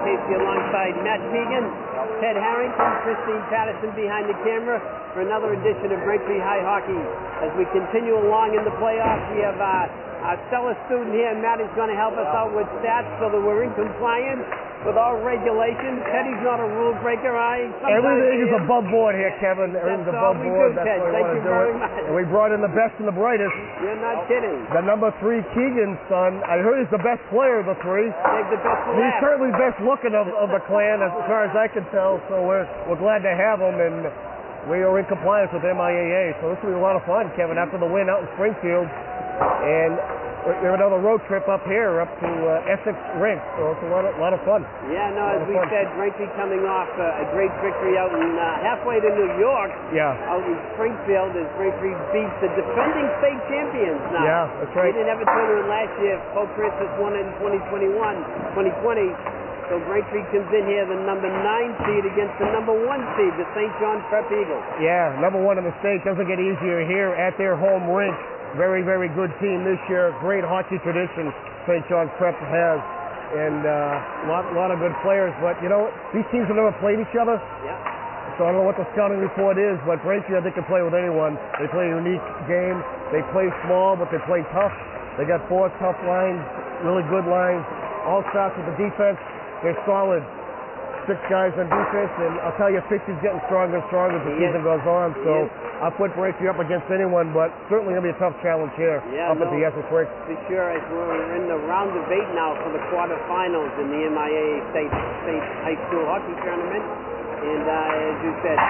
Casey alongside Matt Keegan, Ted Harrington, Christine Patterson behind the camera for another edition of Braintree High Hockey. As we continue along in the playoffs, we have our stellar student here. Matt is going to help us out with stats so that we're in compliance with all regulations. Teddy's not a rule breaker. Everything is above board here, Kevin. Everything's above board. That's all we want to do it. And we brought in the best and the brightest. You're not kidding. The number 3 Keegan's son. I heard he's the best player of the 3. Save the best for He's last. certainly best looking of the clan, as far as I can tell. So we're glad to have him, and we are in compliance with MIAA. So this will be a lot of fun, Kevin. After the win out in Springfield, and we have another road trip up here, up to Essex Rink, so it's a lot of fun. Yeah, no, as we said, Braintree coming off a great victory out in halfway to New York. Yeah. Out in Springfield, as Braintree beats the defending state champions now. Yeah, that's right. We didn't have a tournament last year. Pope Francis won it in 2020. So Braintree comes in here, the number 9 seed against the number 1 seed, the St. John Prep Eagles. Yeah, number 1 in the state. Doesn't get easier here at their home rink. Very, very good team this year. Great hockey tradition St. John's Prep has. And a lot of good players. But, you know, these teams have never played each other. Yeah. So I don't know what the scouting report is, but Braintree, I think, can play with anyone. They play a unique game. They play small, but they play tough. They got 4 tough lines, really good lines. All starts with the defense. They're solid. 6 guys on defense, and I'll tell you, Fitzy's getting stronger and stronger as the season goes on. So I'll put Braintree up against anyone, but certainly going to be a tough challenge here at the Essex Rink. For sure, as we're in the round of 8 now for the quarterfinals in the MIAA State High School Hockey Tournament. And as you said,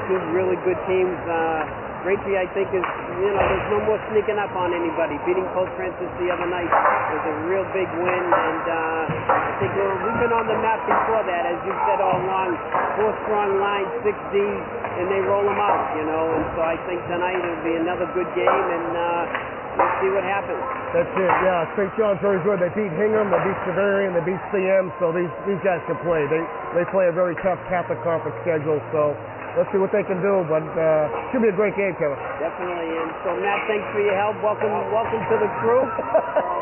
2 really good teams. Braintree, I think, is, there's no more sneaking up on anybody. Beating Pope Francis the other night was a real big win, and I think we've been on the map before that, as you said all along. 4 strong lines, 6 Ds, and they roll them out, and so I think tonight it'll be another good game, and we'll see what happens. That's it, yeah. St. John's very good. They beat Hingham, they beat Severian, they beat CM, so these guys can play. They play a very tough Catholic Conference schedule, so let's see what they can do, but should be a great game, Kevin. Definitely, and so Matt, thanks for your help. Welcome to the crew.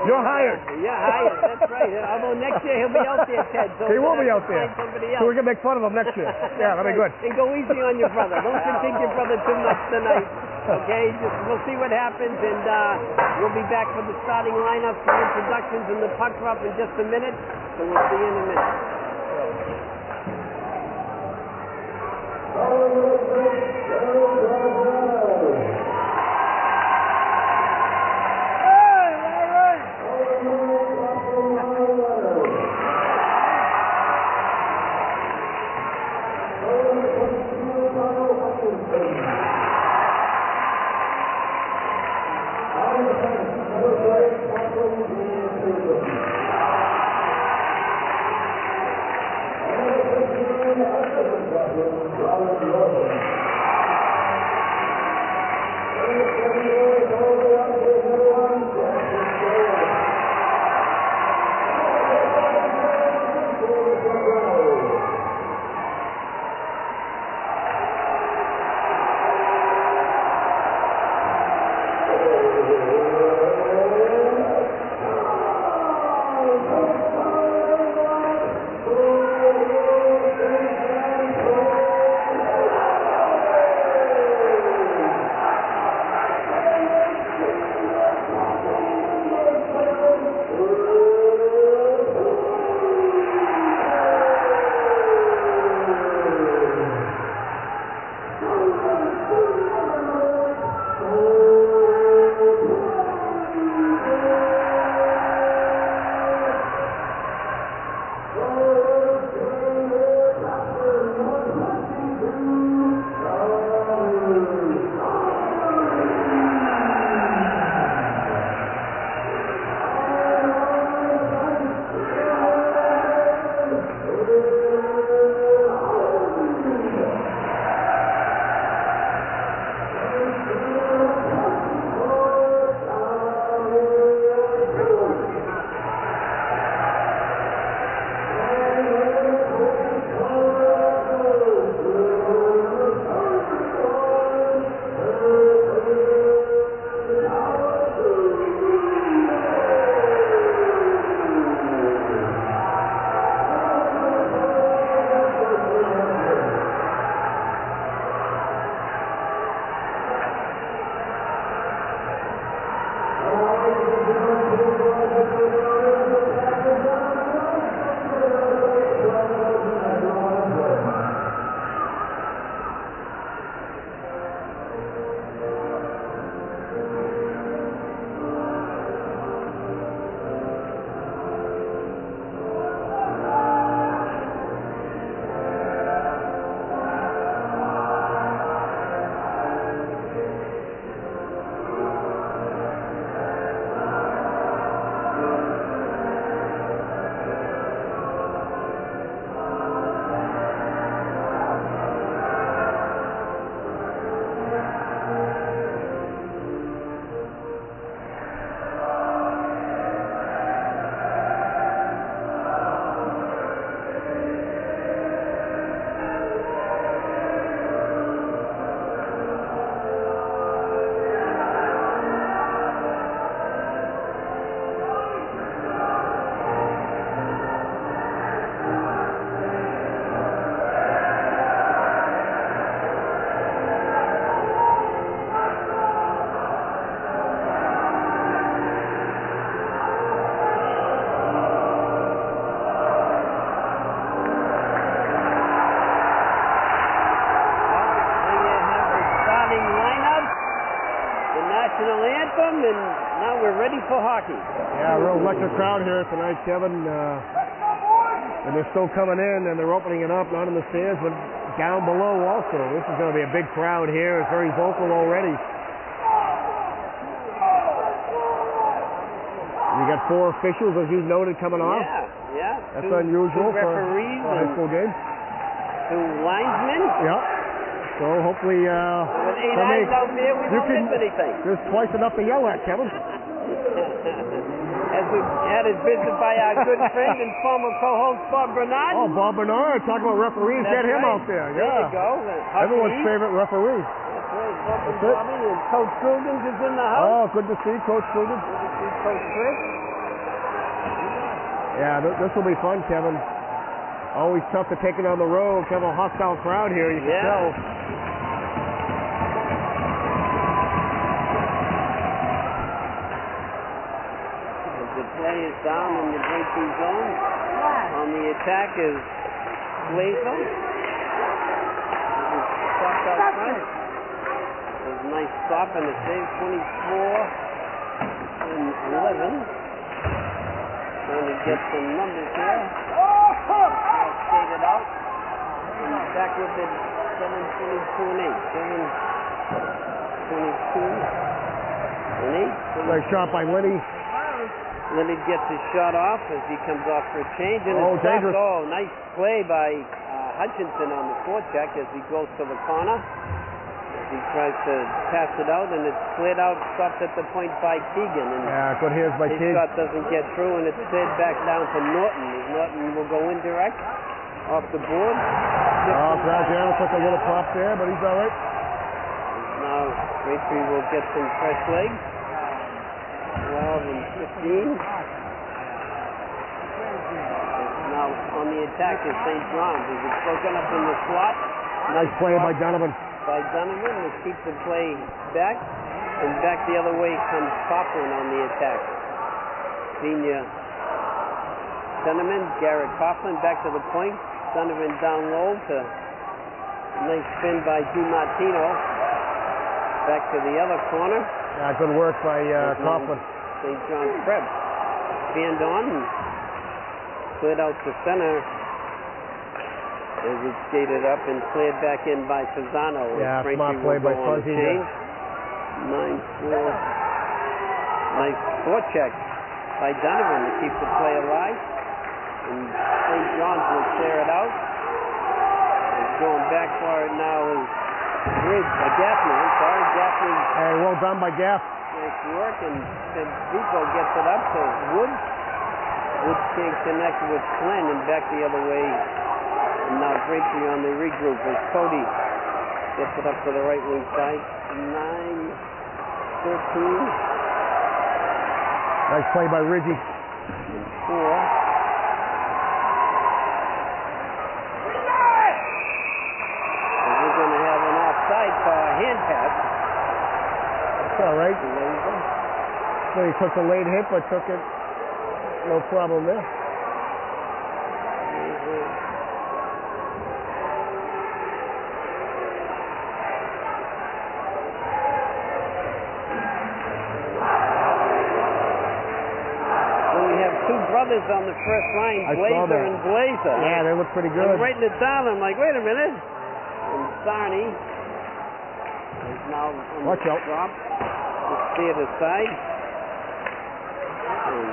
You're hired. You're hired, that's right. Although next year he'll be out there, Ted. So he will be out there. So we can make fun of him next year. Yeah, that'll be good. And go easy on your brother. Don't critique your brother too much tonight. Okay, we'll see what happens, and we'll be back for the starting lineups, the introductions, and the puck drop in just a minute. So we'll see you in a minute. the national anthem, and now we're ready for hockey. Yeah, a real electric crowd here tonight, Kevin. And they're still coming in, and they're opening it up, not in the stands, but down below also. This is going to be a big crowd here. It's very vocal already. You got 4 officials, as you noted, coming off. Yeah. That's unusual two referees for a high school game. 2 linesmen. Yeah. So hopefully, with 8 eyes out there, we don't miss anything. There's twice enough to yell at, Kevin. As we had it visited by our good friend and former co-host Bob Bernard. Oh, Bob Bernard, talk about referees. That's Get him right. out there. There Yeah. you go. Everyone's favorite referee. That's right. Bob and That's it. Bobby and Coach Krugans is in the house. Oh, good to see Coach Krugans. Good to see Coach Chris. Yeah, this will be fun, Kevin. Always tough to take it on the road. Kind of a hostile crowd here, you can tell. The play is down in the Braintree zone. On the attack is Blazer. Stopped out front. There's a nice stop and a save, 24-11. Trying to get some numbers here. Skated out. And back with it, 7:22 and 8. 7:22 and 8. Nice shot by Liddy. Liddy gets his shot off as he comes off for a change. And it's dangerous. stopped. Nice play by Hutchinson on the forecheck as he goes to the corner. He tries to pass it out, and it's cleared out, stopped at the point by Keegan. And yeah, good hands by his Keegan. shot doesn't get through, and it's cleared back down to Norton. Norton will go indirect off the board. Graziano took a little pop there, but he's all right. Now, Braintree will get some fresh legs. 12 and 15. Now, on the attack is St. John's. Is it broken up in the slot? Nice play by Donovan. By Donovan to keep the play back, and back the other way comes Coughlin on the attack. Senior centerman Garrett Coughlin back to the point. Donovan down low to nice spin by DiMartino. Back to the other corner. Yeah, good work by Coughlin. St. John's Prep. Spanned on and cleared out to center. As it's skated up and cleared back in by Fasano. Yeah, smart play by Fuzzy. 9-4. Nice forecheck by Donovan to keep the play alive. And St. John's will clear it out. And going back for it now is Gaffney. I'm sorry, Gaffney. Hey, well done by Gaff. Nice work, and Depot gets it up to Woods. Woods can't connect with Flynn, and back the other way. And now Braintree on the regroup as Cody gets it up to the right wing side. 9-13. Nice play by Ridgie. And 4. And we're going to have an offside for a hand pass. That's all right. So he took the late hit, but took it. No problem there. Brothers on the first line, Blazer and Blazer. Yeah, they look pretty good. I'm writing it down. I'm like, wait a minute. And Sarney is now on the drop. Just steered aside. And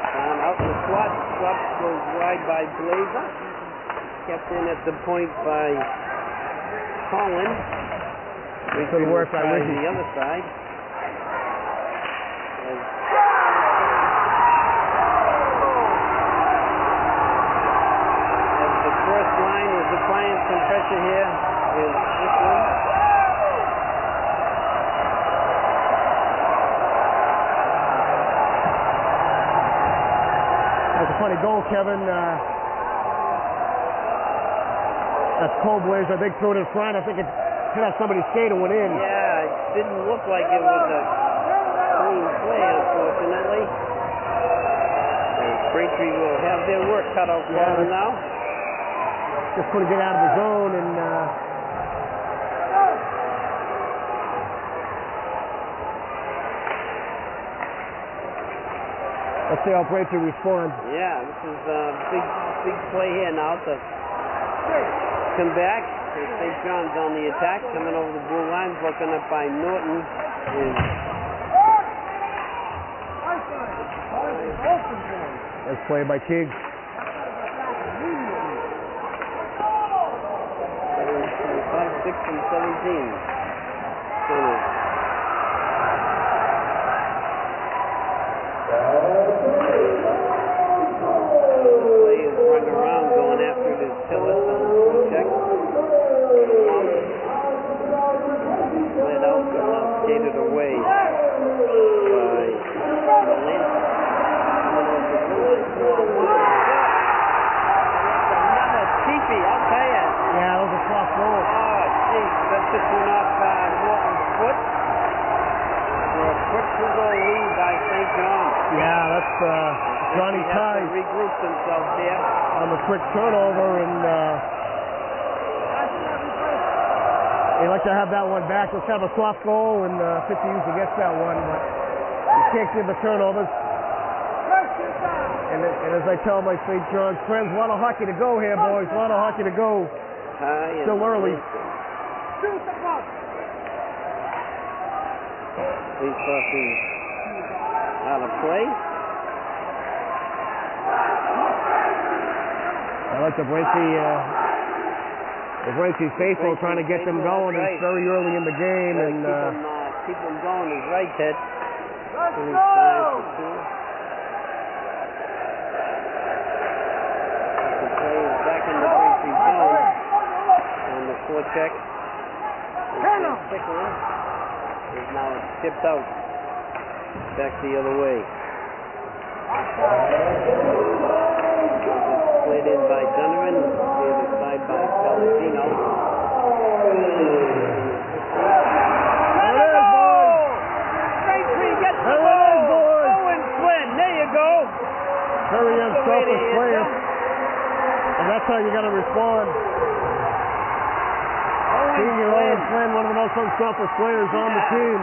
down out in the slot. Slot goes wide by Blazer. Kept in at the point by Colin. Good work by Ricky. The other side. Applying some pressure here is this one. That's a funny goal, Kevin. That's Cole Blazer. Big throw it in front. I think it hit off somebody's skate and went in. Yeah, it didn't look like it was a clean play, unfortunately. Braintree will have their work cut out for them now. Just couldn't get out of the zone, and Let's see how Braintree responds. Yeah, this is a big play here now to come back. St. John's on the attack, coming over the blue line, broken up by Norton. Nice play by Teague. 5, 6, and 17. Play is running around, going after it is Tillis on the check. Slid out, but now skated away by Lance. Coming over the blue line, 4-on-1. Another cheapie, I'll tell you. Yeah, that was a soft goal. Oh, geez, that just went off Norton's foot. For a quick 2-goal lead by St. John's. Yeah, that's Johnny He has Ties to regroup himself there. on the quick turnover, and they like to have that one back. Let's have a soft goal, and 50 usually gets that one, but you can't give the turnovers. And as I tell my St. John's friends, a lot of hockey to go here, boys. A lot of hockey to go. Still early. He's crossing out of play. I like the Braintree faithful trying to get them going. It's very early in the game, and keep them going is right, Ted. Let's go! The play is back in the Braintree zone on the forecheck. Stickland is now tipped out back the other way. Played in by Donovan, the other side by Pellegrino. There it is, boys! Braintree gets the goal! Owen Flynn, there you go! Very unselfish player. And that's how you got to respond. Senior Owen Flynn, one of the most unselfish players on the team.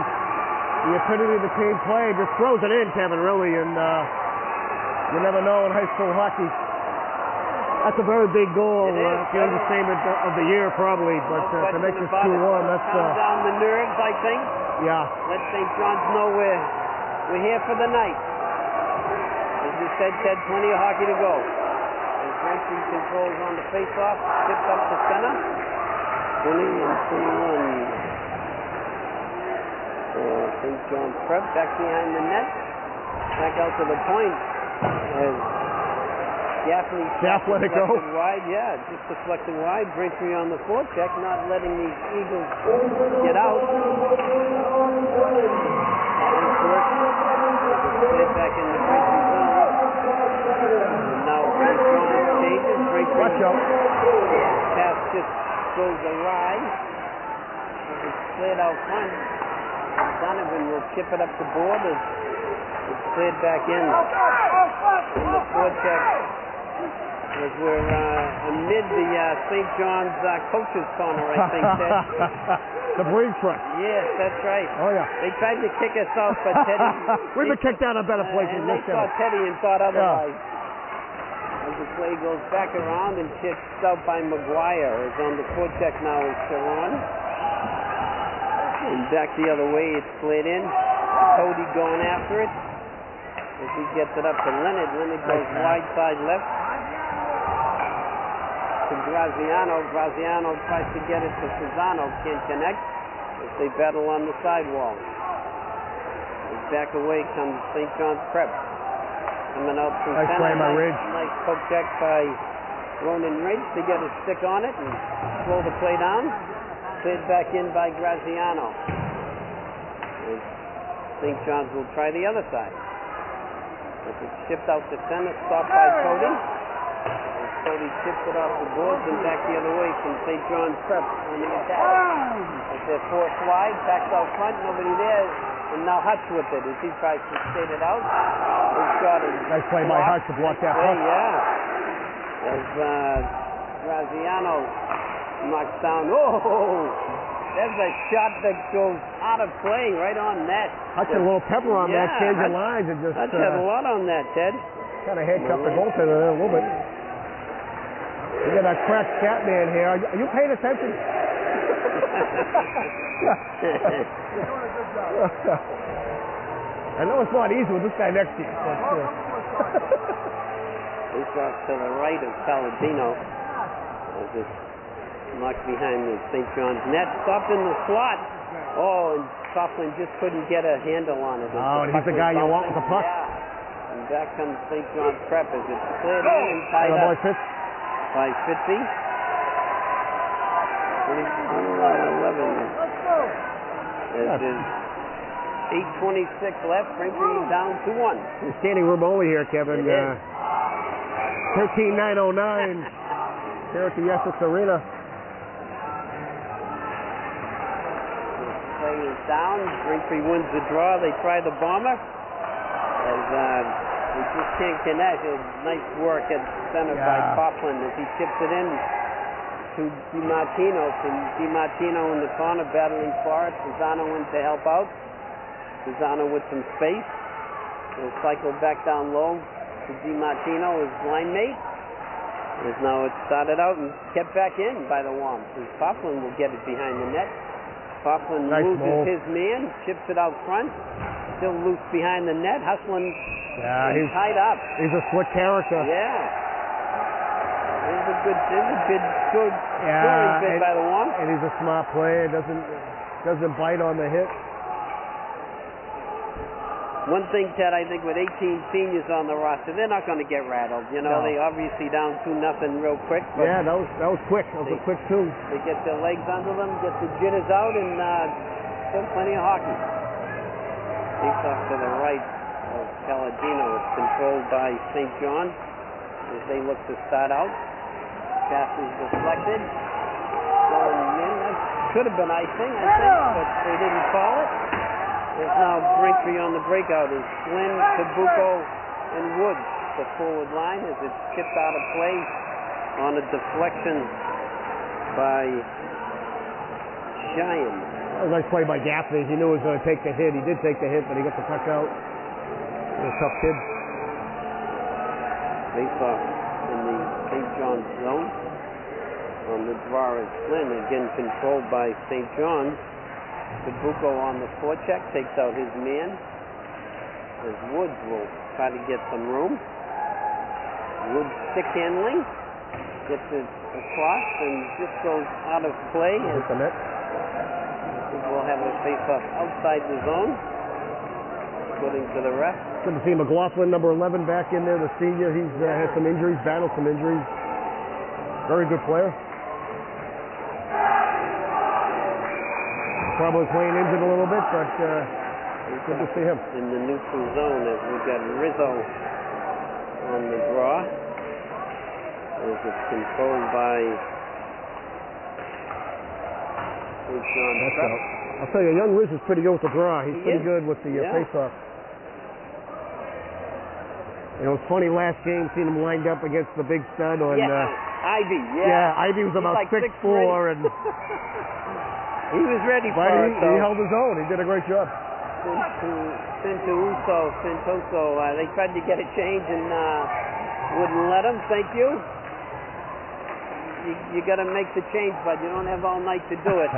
The epitome of the team play. Just throws it in, Kevin, really, and you never know in high school hockey. That's a very big goal. It's the understatement of the year, probably, but to make this 2-1, that's... Calm down the nerves, I think. Yeah. Let St. John's know we're here for the night. As you said, Ted, plenty of hockey to go. As Braintree controls on the face-off, tipped up to center. 20 and 21. St. John's Prep back behind the net. Back out to the point. As Gaffney let it go. Wide, yeah, just deflected wide. Braintree on the forecheck, not letting these Eagles get out. Played back in the Braintree zone. And now St. John's changes. Braintree pass just goes awry. It's played out front. Donovan will chip it up the board as it's played back in the forecheck. As we're amid the St. John's coaches corner, I think, Ted. The Braintree. Yes, that's right. Oh, yeah. They tried to kick us out, but Teddy... We've been kicked out of better places. And they saw Teddy and thought otherwise. Yeah. As the play goes back around and kicked out by McGuire. As on the forecheck now is Sharon. And back the other way, it's played in. Cody going after it. As he gets it up to Leonard. Leonard goes wide side left. To Graziano. Graziano tries to get it to Cesano. Can't connect. As they battle on the sidewall. As back away comes St. John's Prep. Coming out from nice center. Play by Ridge. Nice poke check by Ronan Ridge to get a stick on it and slow the play down. Played back in by Graziano. As St. John's will try the other side. As it's shipped out to center, stopped by Cody. As Cody chips it off the boards and back the other way from St. John's Prep on the attack. As they're forced wide, backs out front, nobody there. And now Hutch with it as he tries to skate it out. Nice play by Hutch to block that puck. Yeah. As Graziano knocks down. Oh! That's a shot that goes out of play right on net. Touch a little pepper on that, change the lines, and just... Hutch had a lot on that, Ted. Kind of handcuffed the goaltender there a little bit. We got a crack stat man here. Are you paying attention? I know it's not easy with this guy next to you. This off to the right of Palladino. As it's knocked behind the St. John's net. Stopped in the slot. Oh, and Coughlin just couldn't get a handle on it. Oh, and he's the guy you want with the puck. Yeah. And back comes St. John's prep as it's cleared in and tied up by Fitzy. 11. This is 8:26 left. Braintree down 2-1. Standing room only here, Kevin. 13,909 here at the Essex Arena. Play is down. Braintree wins the draw. They try the bomber. As they just can't connect. Nice work at center by Coughlin as he chips it in to DiMartino. From DiMartino in the corner battling for it. Pisano in to help out. Pisano with some space. He'll cycle back down low to DiMartino, his line mate. As now it's started out and kept back in by the Womps. As Coughlin will get it behind the net. Coughlin loses his man, chips it out front. Still loose behind the net. Hustling he's tied up. He's a slick character. Yeah. There's a good scoring bit by the Womps. And he's a smart player. Doesn't bite on the hit. One thing, Ted, I think with 18 seniors on the roster, they're not going to get rattled. You know, they obviously down 2-0 real quick. But yeah, that was quick. That was a quick two. They get their legs under them, get the jitters out, and still plenty of hockey. Takes off to the right of Palladino. It's controlled by St. John as they look to start out. Pass is deflected. Going in. That could have been icing, I think, but they didn't call it. There's now Braintree on the breakout. Is Flynn, Tabuco, and Woods, the forward line, as it's chipped out of play on a deflection by Cheyenne. That was a nice play by Gaffney. He knew he was going to take the hit. He did take the hit, but he got the puck out. He's a tough kid. Face off in the St. John's zone. On the draw is Flynn, again controlled by St. John's. Tabuco on the forecheck, takes out his man. As Woods will try to get some room. Woods stick handling. Gets it across and just goes out of play. We'll have a face-off outside the zone. According to the ref. Good to see McLaughlin, number 11, back in there, the senior. He's had some injuries, battled some injuries. Very good player. Probably playing injured a little bit, but good to see him. In the neutral zone, as we've got Rizzo on the draw. As it's controlled by St. John. I'll tell you, young Riz is pretty good with the draw. He's pretty good with the face-off. You know, it's funny, last game, seeing him lined up against the big stud on... Ivy, Ivy was about 6'4", and... He was ready for it. He held his own. He did a great job. Santoso, they tried to get a change and wouldn't let him. Thank you. You got to make the change, but you don't have all night to do it.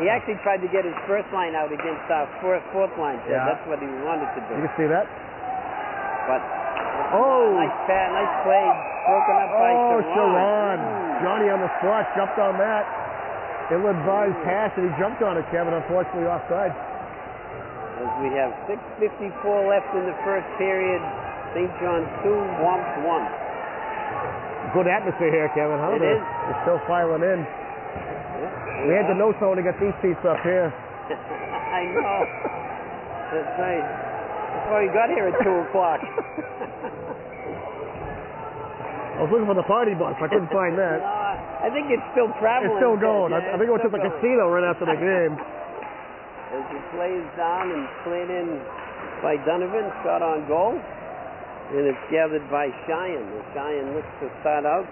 He actually tried to get his first line out against our fourth line. Yeah. That's what he wanted to do. You can see that. But nice play, broken up by Sharon. Johnny on the spot, jumped on that. Ill-advised pass, and he jumped on it, Kevin, unfortunately offside. As we have 6:54 left in the first period, St. John's 2, Womps 1. Good atmosphere here, Kevin, huh? It is. They're still filing in. We had the no-zone to get these seats up here. I know. That's right. That's why we got here at 2 o'clock. I was looking for the party bus. I couldn't find that. No, I think it's still traveling. It's still going. I think it went to the casino right after the game. As the play is down and played in by Donovan, shot on goal. And it's gathered by Cheyenne. And Cheyenne looks to start out.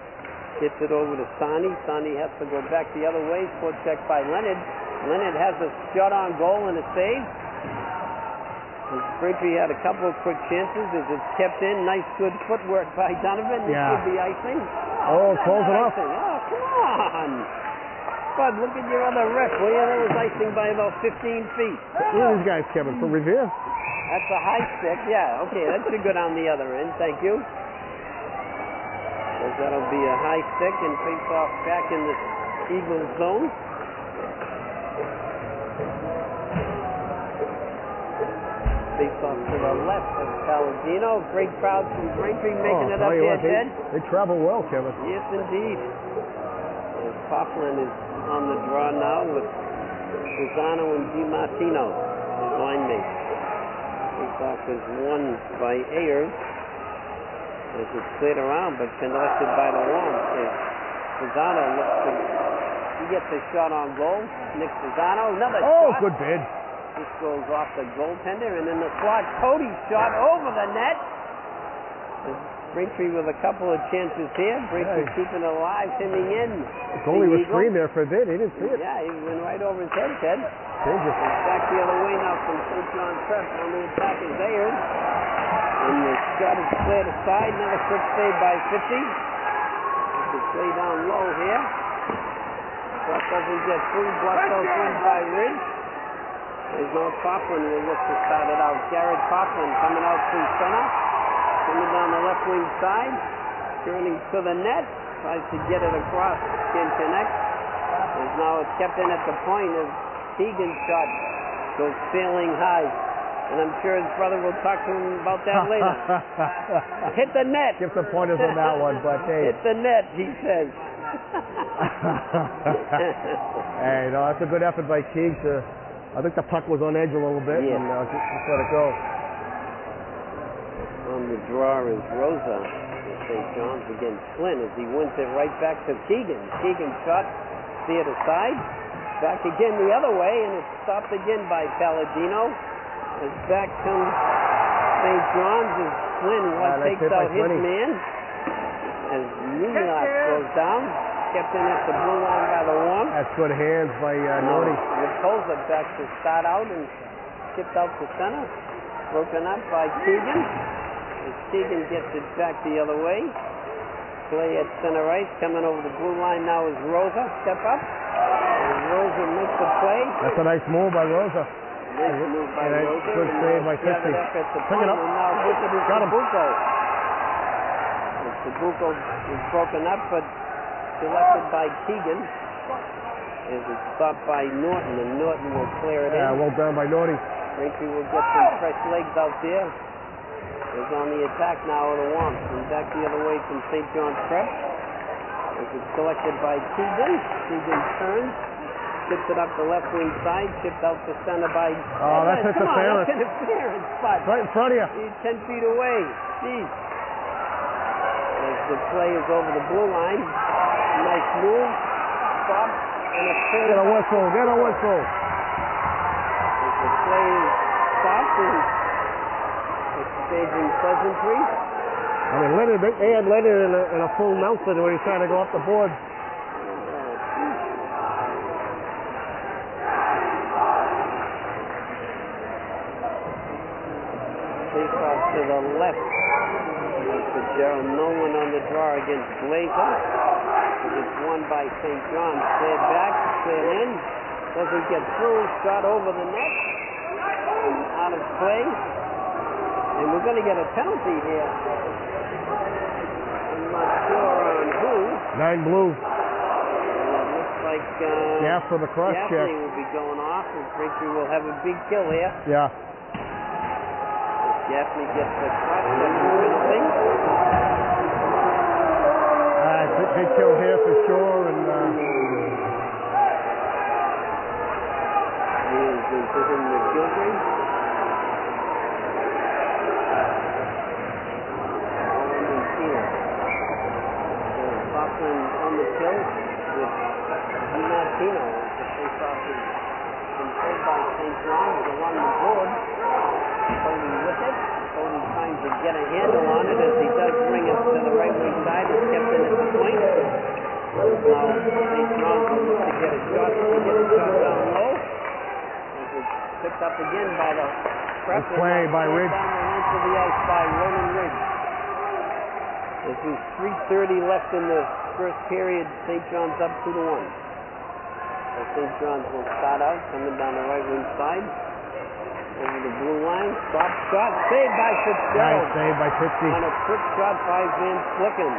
Gets it over to Sani. Sani has to go back the other way. Forecheck by Leonard. Leonard has a shot on goal and a save. Braintree had a couple of quick chances as it's kept in. Nice, good footwork by Donovan. This could be icing. Close it off. Oh, come on. Bud, look at your other ref, will you? That was icing by about 15 feet. Look at these guys, Kevin, from Revere. That's a high stick. Yeah, okay, that should go down the other end. Thank you. So that'll be a high stick and face off back in the Eagles zone. Face off to the left of Palladino. Great crowd from Braintree making it up here, Ted. They travel well, Kevin. Yes, indeed. Coughlin is on the draw now with Pisano and DiMartino, his line mates. Face-off is won by Ayers as it's cleared around, but conducted by the Worms. Pisano looks to get the shot on goal. Nick Pisano, another shot. Oh, good bid. This goes off the goaltender, and then the slot, Cody's shot over the net. Braintree with a couple of chances here. Braintree keeping it alive, pinning in. The goalie was screamed there for a bit. He didn't see it. Yeah, he went right over his head, Ted. Dangerous. Back the other way now from St. John Prep. On the attack is Ayers. And the shot is cleared aside. Another quick save by 50. The play down low here. Shot doesn't get through. Blocked out through by Ridge. There's no Coughlin who will look to start it out. Garrett Coughlin coming out through center. Coming down the left wing side. Turning to the net. Tries to get it across. Can't connect. As now it's kept in at the point as Keegan's shot goes sailing high. And I'm sure his brother will talk to him about that later. Hit the net. Give some pointers on that one, but hey. Hit the net, he says. Hey, no, that's a good effort by Keegs. I think the puck was on edge a little bit, and just let it go. On the draw is Rosa. St. John's against Flynn as he wins it right back to Keegan. Keegan's shot steered aside. Back again the other way, and it's stopped again by Palladino. As back comes St. John's as Flynn takes out his man. As Munoz goes down. Kept in at the blue line by the Worm. That's good hands by Norty. Raposa back to start out and chipped out to center. Broken up by Keegan. As Keegan gets it back the other way. Play at center ice. Coming over the blue line now is Rosa. Step up. And Rosa makes the play. That's a nice move by Rosa. Nice move by Rosa. Good save by 50. Pick it up. And now got him. Sabuco is broken up, but selected by Keegan. As it's stopped by Norton, and Norton will clear it in. Well done by Norty. Braintree will get some fresh legs out there. Is on the attack now of the Worms. And back the other way from St. John's Prep. As it's selected by Keegan. Keegan turns. Chips it up the left wing side. Chipped out to center by... Oh, that's interference. That's interference, Bud. Right in front of you. He's 10 feet away. Jeez. As the play is over the blue line. Nice move. Stop. And a pull. Get a whistle. Get a whistle. As the play is stopped and exchanging pleasantry. I mean, Leonard, they had Leonard in a full Nelson when he's trying to go off the board. Face off to the left. Gerald Nolan on the draw against Glazer. It's won by St. John's. Cleared back, cleared in. Doesn't get through. Shot over the net. Out of play. And we're going to get a penalty here. I'm not sure on who. 9 blue. It looks like Gaff for the cross check. Gaffney will be going off. And Braintree will have a big kill here. Yeah. Gaffney gets the cross check penalty. Big kill here for sure, and he is in the Gilgreen. Coughlin on the kill with DiMartino. The face-off is controlled by St. John's along the board. Cody with it. Cody trying to get a handle on it as he does bring it to the right wing side. It's kept in at the point. Now St. John's will look to get a shot down low. Picked up again by the prep. Nice play by Ridge. Down the length of the ice by Roman Ridge. This is 3:30 left in the first period. St. John's up 2-1. So St. John's will start out, coming down the right wing side. Over the blue line. Stop shot. Saved by Fitzgerald. Nice save by Fitzy. On a quick shot by Van Flicken.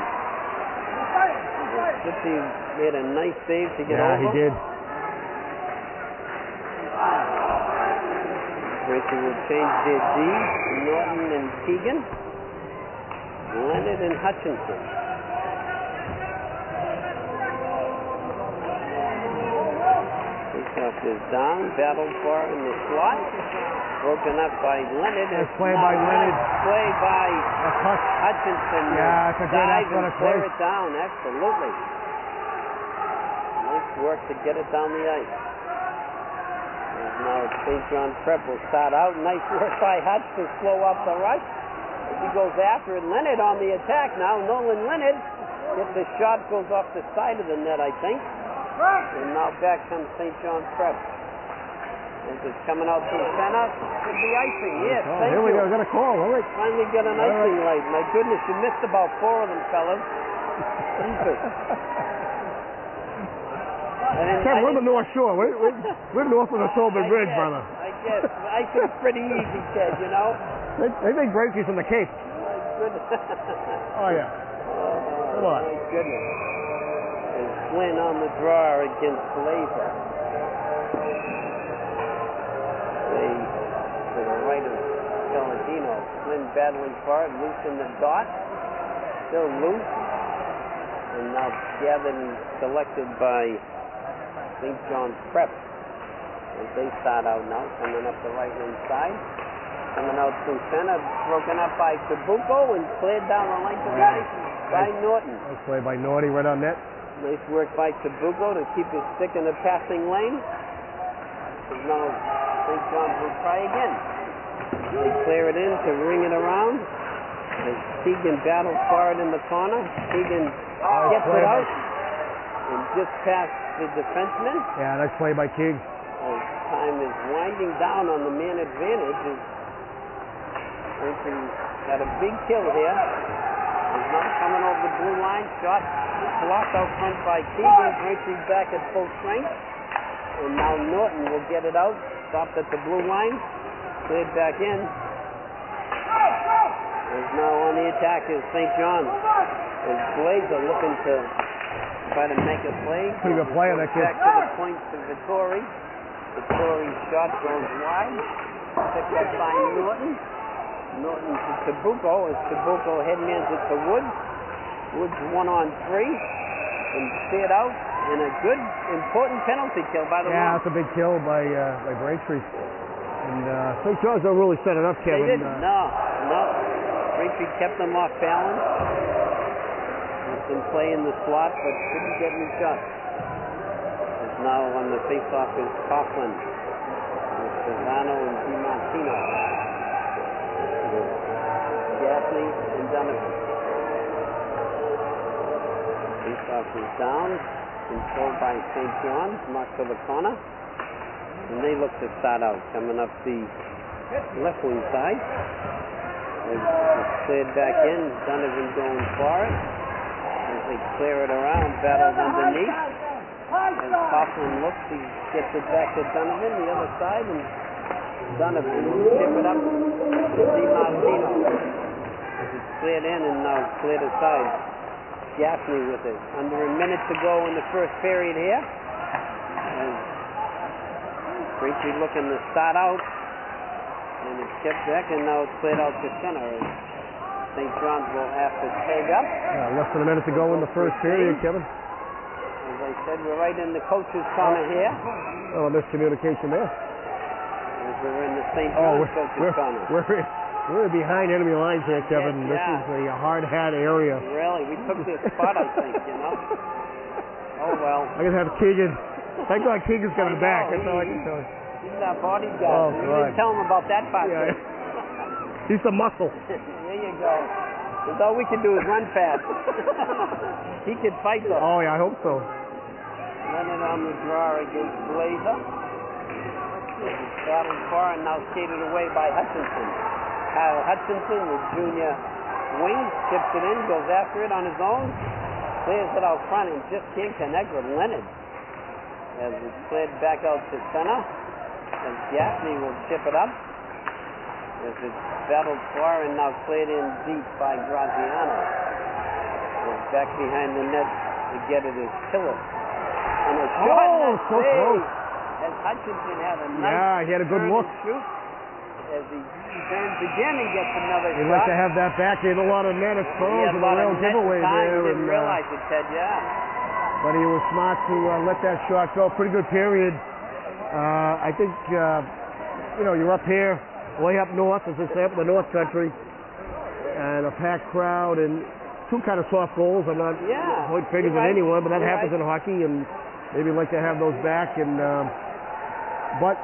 Fitzy made a nice save to get over. Yeah, he did. Braintree will change their D. Norton and Keegan. Leonard and Hutchinson. Faceoff is down. Battled for in the slot. Broken up by Leonard. Nice play by Leonard. Play by Hutchinson. Yeah, it's a good dive and athletic clear play. it down. Absolutely. Nice work to get it down the ice. And now St. John Prep will start out. Nice work by Hutch to slow up the rush. As he goes after it. Leonard on the attack now. Nolan Leonard. If the shot goes off the side of the net, I think. And now back comes St. John Prep. As it's coming out to the center. Could be icing. Yes, thank here we you. go. Got a call. All right. Finally got an icing light. My goodness, you missed about 4 of them, fellas. Jesus. Ken, we're the North Shore. We're north of the Tobin Bridge, brother. I guess. Icing's pretty easy, Ted, you know? They make Braintree from the Cape. My goodness. Oh, yeah. Come on. My goodness. And Flynn on the draw against Glazer. Play to the right of Saladino. Flynn battling for it. Loose in the dot. Still loose. And now gathered and selected by St. John's Prep. As they start out now, coming up the right wing side. Coming out through center, broken up by Tabuco and cleared down the length of the ice by Norton. Nice play by Norty right on net. Nice work by Tabuco to keep his stick in the passing lane. And now St. John's will try again. They clear it in to ring it around. As Keegan battles for it in the corner. Keegan gets it out and just past the defenseman. Yeah, nice play by King. As time is winding down on the man advantage. Braintree got a big kill here. He's not coming over the blue line. Shot blocked out front by Keegan. Braintree back at full strength. And now Norton will get it out. Stopped at the blue line. Cleared back in. Is now on the attack is St. John's. As Glazer looking to try to make a play. Pretty good play on that kid. Back to the point to Vittori. Vittori's shot goes wide. Picked up by Norton. Norton to Tabuco as Tabuco headmans it to Woods. Woods 1-on-3 and cleared out in a good, important penalty kill by the Yeah, Wolves. that's a big kill by Braintree. And St. John's don't really set it up, Kevin. They didn't. No. Braintree kept them off balance. He's been playing the slot, but couldn't get any shots. As now on the face-off is Coughlin with Serrano and DiMartino. Gaffney and Donovan. Face-off is down. Controlled by St. John's. Marked to the corner. And they look to start out. Coming up the left wing side. It's cleared back in. Donovan going for it. As they clear it around. Battled underneath. As Coughlin looks, he gets it back to Donovan. The other side. And Donovan will tip it up to DiMartino. It's cleared in and now cleared aside. Gaffney with it. Under a minute to go in the first period here. Braintree looking to start out. And it's kept back and now it's cleared out to center. St. John's will have to take up. Yeah, less than a minute to go in the first period, Kevin. As I said, we're right in the coach's corner here. Oh, miscommunication there. As we're in the St. John's coach's corner. We're behind enemy lines here, Kevin. Yes, this is a hard-hat area. Really, we took this spot, I think, you know. Oh, well. I'm going to have Keegan. Thank God Keegan's got him back. That's all I can tell you. He's our bodyguard. Oh, You God. didn't tell him about that part. Yeah. He's the muscle. There you go. Because all we can do is run fast. He could fight, though. Oh, yeah, I hope so. Leonard on the draw against Glazer. This is battled far and now skated away by Hutchinson. Kyle Hutchinson, the junior wing, tips it in, goes after it on his own, clears it out front and just can't connect with Leonard. As it's cleared back out to center, and Gaffney will chip it up. As it's battled far and now cleared in deep by Graziano. Goes back behind the net to get it is Tiller. And a shot so close. As Hutchinson had a nice he had a good look. Shoot. As he turns again and gets another shot. He'd like to have that back. He had a lot of net exposed and a real giveaway there. He didn't realize it, Ted, But he was smart to let that shot go. Pretty good period. I think, you're up here, way up north, as they say, up in the North Country, and a packed crowd, and two kind of soft goals. I'm not pointing fingers at anyone, but that happens in hockey, and maybe like to have those back. And but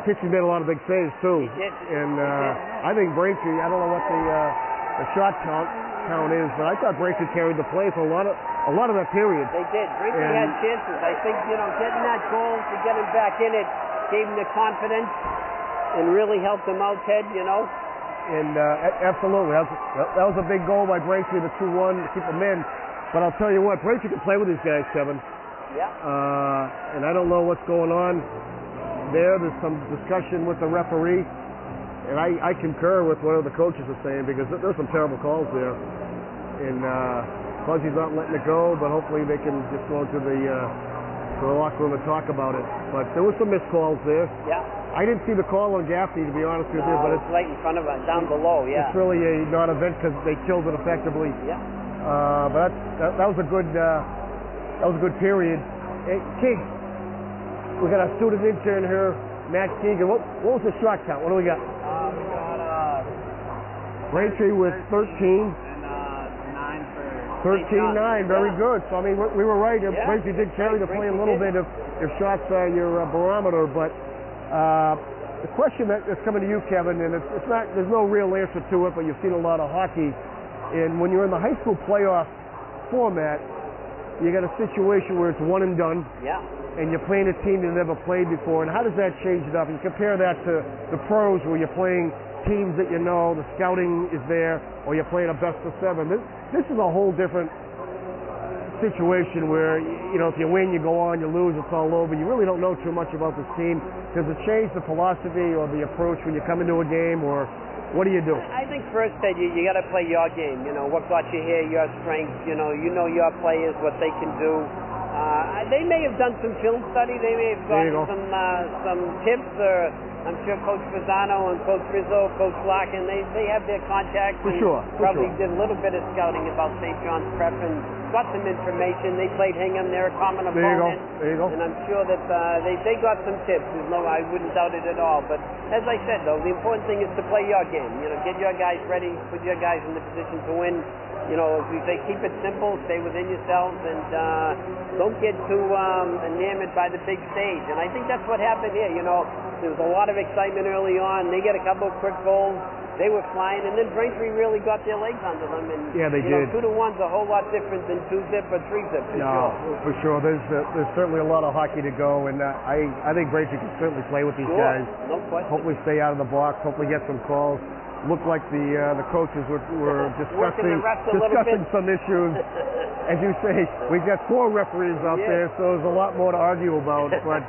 Pitchy made a lot of big saves too. He did. And I think Braintree, I don't know what the shot count is, but I thought Braintree carried the play for a lot of that period. They did. Braintree had chances. I think getting that goal to get him back in it gave him the confidence and really helped him out, Ted. And absolutely, that was a big goal by Braintree, the 2-1 to keep them in. But I'll tell you what, Braintree can play with these guys, Kevin. Yeah. And I don't know what's going on there. There's some discussion with the referee, and I concur with what the coaches are saying, because there's some terrible calls there. And Fuzzy's not letting it go, but hopefully they can just go into the locker room and talk about it. But there was some missed calls there. Yeah. I didn't see the call on Gaffney, to be honest with you, but it's right in front of us, down below. Yeah. It's really a non-event because they killed it effectively. Yeah. But that was a good period. Hey, King, we got our student intern here, Matt Keegan. What was the shot count? What do we got? We got Braintree with 13. And 9 for 13-9, very good. So, I mean, we were right. Yeah. Braintree did carry the play a little bit if shots are your barometer. But the question that's coming to you, Kevin, and it's not, there's no real answer to it, but you've seen a lot of hockey. And when you're in the high school playoff format, you got a situation where it's one and done. Yeah. And you're playing a team you've never played before. And how does that change it up? And compare that to the pros where you're playing teams that the scouting is there, or you're playing a best of 7. This is a whole different situation where, if you win, you go on, you lose, it's all over. You really don't know too much about this team. Does it change the philosophy or the approach when you come into a game, or what do you do? I think first that you got to play your game. What got you here, your strengths. You know your players, what they can do. They may have done some film study. They may have gotten some tips. I'm sure Coach Pisano and Coach Rizzo, Coach Larkin, they have their contacts. Probably did a little bit of scouting about St. John's Prep and got some information. They played Hingham. They're a common opponent. There you go. And I'm sure that they got some tips. I wouldn't doubt it at all. But as I said, though, the important thing is to play your game. Get your guys ready, put your guys in the position to win. As we say, keep it simple, stay within yourselves, and don't get too enamored by the big stage. And I think that's what happened here. There was a lot of excitement early on. They get a couple of quick goals. They were flying, and then Braintree really got their legs under them. And yeah, they did. 2-1's a whole lot different than 2-zip or 3-zip. For sure. There's certainly a lot of hockey to go, and I think Braintree can certainly play with these guys. No question. Hopefully stay out of the box. Hopefully get some calls. Looked like the coaches were discussing some issues. As you say, we've got 4 referees out there, so there's a lot more to argue about. But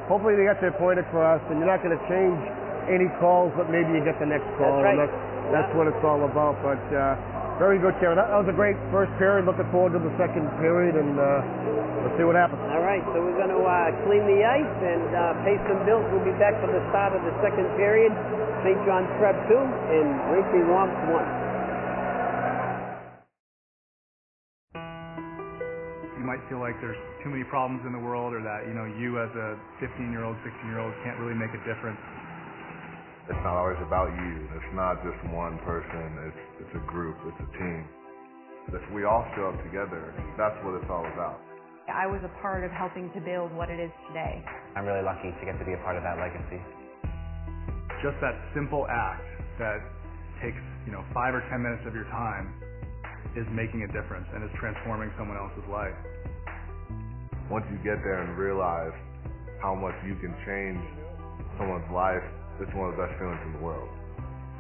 hopefully they got their point across, and you're not going to change any calls, but maybe you get the next call. That's right. And that's what it's all about. But very good, Kevin. That was a great first period. Looking forward to the second period, and let's see what happens. All right, so we're going to clean the ice and pay some bills. We'll be back for the start of the second period. St. John's Prep 2 and Braintree Womps 1. You might feel like there's too many problems in the world, or that you as a 15-year-old, 16-year-old can't really make a difference. It's not always about you. It's not just one person. It's a group. It's a team. If we all show up together, that's what it's all about. I was a part of helping to build what it is today. I'm really lucky to get to be a part of that legacy. Just that simple act that takes 5 or 10 minutes of your time is making a difference and is transforming someone else's life. Once you get there and realize how much you can change someone's life, it's one of the best feelings in the world.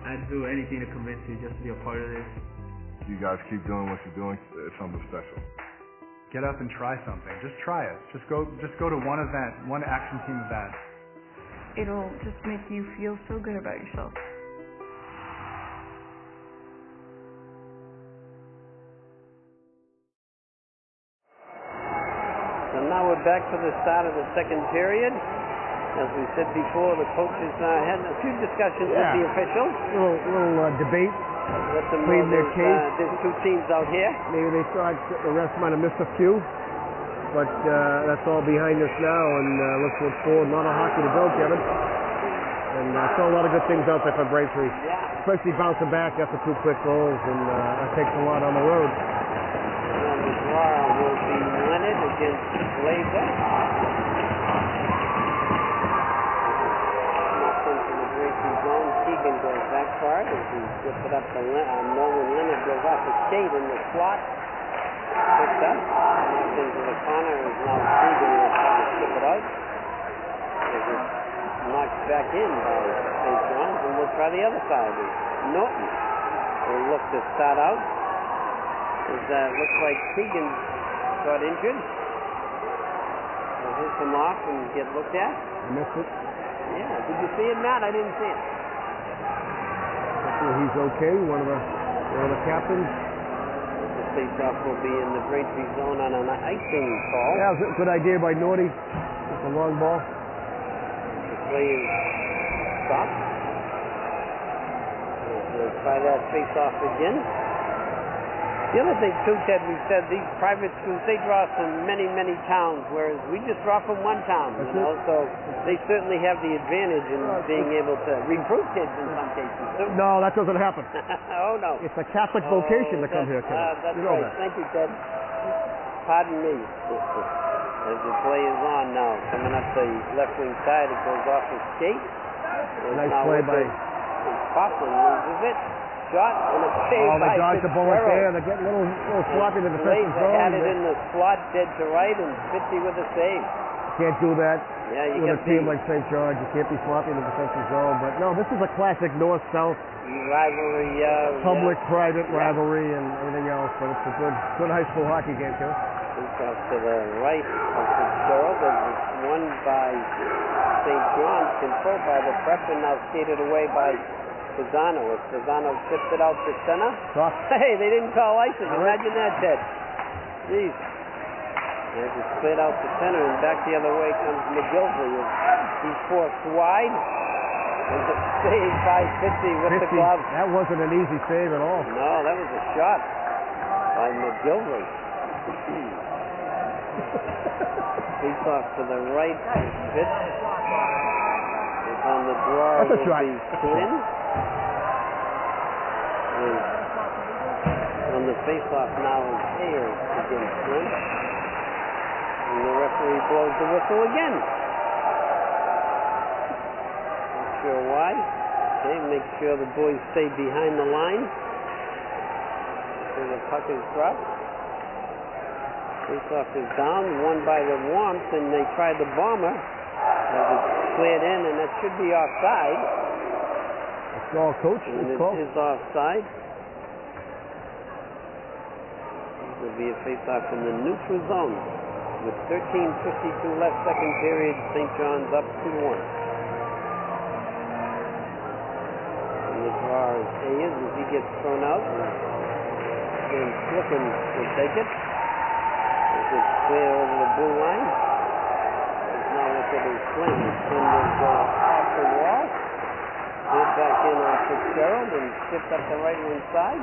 I'd do anything to convince you just to be a part of this. You guys keep doing what you're doing, it's something special. Get up and try something. Just try it. Just go to one event, one action team event. It'll just make you feel so good about yourself. So now we're back to the start of the second period. As we said before, the coaches had a few discussions with the officials. Little debate. Let them Plead know their case. there's two teams out here. Maybe they thought the refs might have missed a few, but that's all behind us now, and let's look forward. A lot of hockey to go, Kevin. And saw a lot of good things out there for Braintree, especially bouncing back after two quick goals, and that takes a lot on the road. And the draw will be Leonard against Glazer. Into the Braintree zone. Keegan goes back hard as he gets it up to Norman. Leonard goes off the skate in the slot. Picked up. Knocked into the corner as now Keegan will try to skip it out. As it's knocked back in by St. John's, and we'll try the other side. Norton will look to start out. It looks like Keegan got injured. He'll come off and get looked at. I missed it. Yeah, did you see it, Matt? I didn't see it. Hopefully he's okay. One of the captains. The face-off will be in the Braintree zone on an icing call. Yeah, it was a good idea by Norty. It's a long ball. The play is stopped. We'll try that face-off again. The other thing, too, Ted, we said these private schools, they draw from many, many towns, whereas we just draw from one town, you know, so they certainly have the advantage in being able to recruit kids in some cases, too. No, that doesn't happen. Oh, no. It's a Catholic vocation to come here, Kevin. That's you know right. that. Thank you, Ted. Pardon me. As the play is on now, coming up the left wing side, it goes off the skate. Nice play by Coughlin loses it. Shot and a save they by dodged the ball right there. They're getting a little sloppy in the defensive zone. Had it in the slot dead to right, and Fitzy with a save. Can't do that with a team like St. George. You can't be sloppy in the defensive zone. But no, this is a classic north-south rivalry, public-private rivalry and everything else. But it's a good high school hockey game, Kevin. It's off to the right of Fitzgerald. It's won by St. John's, controlled by the prep, and now skated away by Pisano. As Pisano tipped it out to center. Hey, they didn't call icing. Imagine that, Ted. Jeez. As it's played out to center, and back the other way comes McGilvery. He's forced wide. And the save by Fitzy with the glove. That wasn't an easy save at all. No, that was a shot by McGilvery. Face off to the right. Fitz. It's on the draw. That's a shot. Flynn. On the face-off now is Ayers against Flynn. And the referee blows the whistle again. Not sure why. Okay, make sure the boys stay behind the line. So the puck is dropped. Face-off is down, won by the Warmth, and they tried the bomber. As it's cleared in, and that should be offside. It's all coach. And it is offside. Will be a face-off in the neutral zone with 13:52 left, second period. St. John's up 2-1. And the draw is Ayers as he gets thrown out. And Slicken will take it. As it's clear over the blue line. Now look at his Flynn. Flynn will go off the wall. Get back in on Fitzgerald and shift up the right wing side.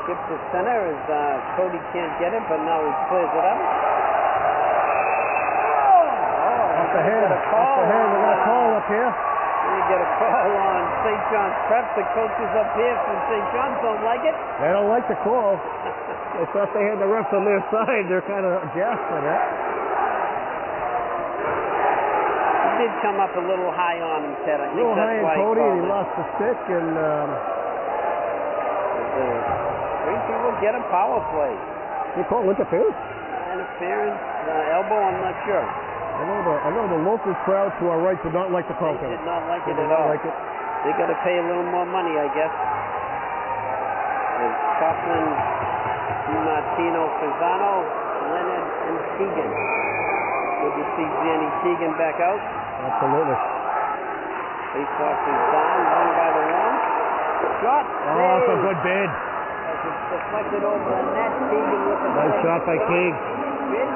Skip to center as Cody can't get it, but now he clears it up. Off the hand. We're going to call up here. We get a call on St. John's Prep. The coaches up here from St. John's don't like it. They don't like the call. They thought they had the refs on their side. They're kind of jazzed by that. He did come up a little high on him, Ted. I think little that's high why on Cody, and he it. lost the stick, and Braintree will get a power play. they call interference. Interference, elbow, I'm not sure. I know the local crowd to our right did not like the call. They did not like it They at did not all. like it. They got to pay a little more money, I guess. There's Coughlin, Martino, Fasano, Leonard, and Keegan. Good to see Danny Keegan back out. Absolutely. Face-off is down, won by the one. Shot. Oh, it's a good bid. As it's deflected over the net, Keegan with the Nice shot by Keeg. Bid.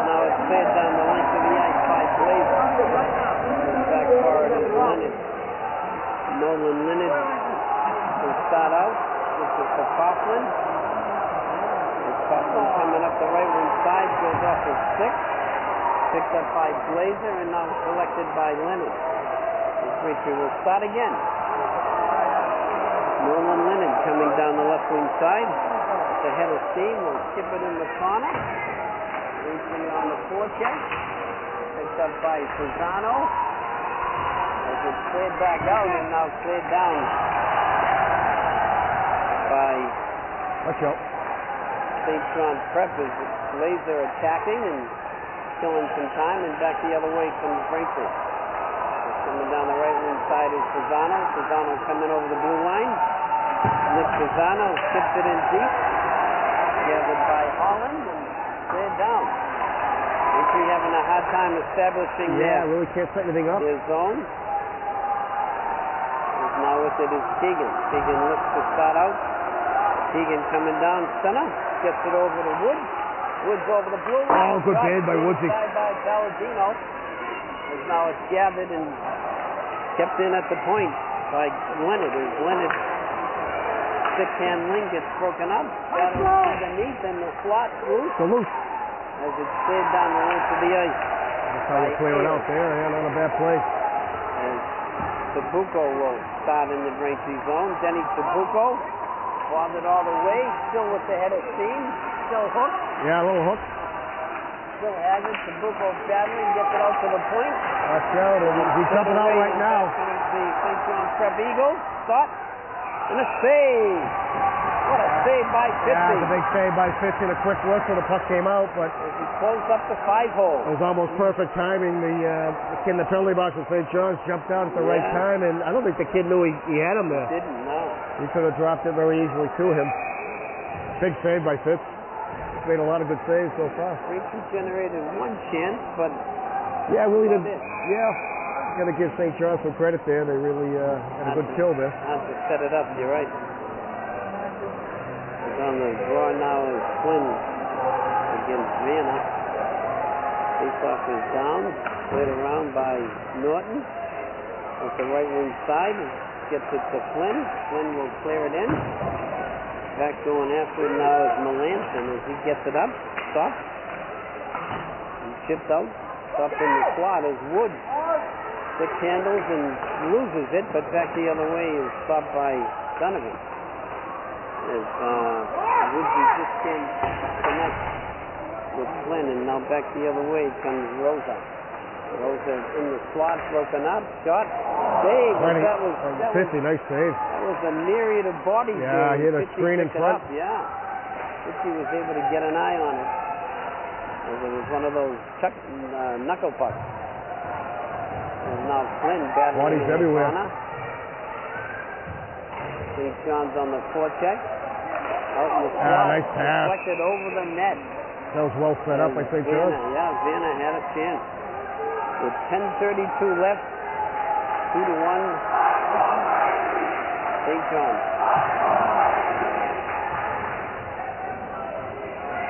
Now it's cleared down the length of the ice by Blazer. The back forward is Leonard. Nolan Leonard will start out. This is for Coughlin. Coughlin coming up the right wing side, goes off his stick. Picked up by Blazer and now collected by Leonard. Braintree will start again. Nolan Leonard coming down the left wing side. It's a head of steam. Will skip it in the corner. Braintree on the forecheck. Picked up by Fasano. As it's cleared back out and now cleared down by Watch out. St. John Prep as Blazer attacking and killing some time, and back the other way comes Braintree. Coming down the right wing side is Fasano. Fasano coming over the blue line. Nick Fasano skips it in deep. Gathered by Holland and cleared down. Braintree having a hard time establishing really can't set anything up. their zone. Now with it is Keegan. Keegan looks to start out. Keegan coming down center. Gets it over to Woods. Woods over the blue line. Oh, good bid by Woodsy. Side by Palladino. As now it's gathered and kept in at the point by Leonard. As Leonard stick handling gets broken up. Battled underneath and the slot loose. So loose. As it's cleared down the length of the ice. That's how you clear it out there. Yeah, not a bad play. As Sabuco will start in the Braintree zone. Denny Sabuco bothered all the way. Still with the head of steam. Still hooked. Yeah, a little hook. Still has it. Sabuco battling. Gets it out to the point. Watch out. He's jumping out right now. The St. John Prep Eagles. Shot. And a save. What a save by 50. Yeah, it's a big save by 50 and a quick whistle. The puck came out, but As he closed up the 5-hole. it was almost perfect timing. The kid in the penalty box of St. John's jumped out at the right time, and I don't think the kid knew he had him there. Didn't know. He could have dropped it very easily to him. Big save by Fitz. He's made a lot of good saves so far. Braintree generated one chance, but Yeah, really did. That's it. Yeah, got to give St. John's some credit there. They really had a good kill there. hard to set it up. You're right. On the draw now is Flynn against Vanna. Face-off is down. Played around by Norton. At the right wing side. Gets it to Flynn. Flynn will clear it in. Back going after it now is Melanson as he gets it up. Stop. And chipped out. Stop in the slot is Wood. Stick handles and loses it, but back the other way is stopped by Donovan. As Woodsy just can't connect with Flynn, and now back the other way comes Rosa. Rosa in the slot, broken up, shot, save. That was 50, nice save. That was a myriad of bodies. Yeah, he had a screen in front. Yeah, Woodsy was able to get an eye on it. It was one of those knuckle pucks. And now Flynn battling bodies in everywhere. The corner. St. John's on the forecheck. Out in the slot. Nice pass. Deflected over the net. That was well set up by St. John's. Yeah, Vanna had a chance. With 10:32 left, 2-1, St. John's.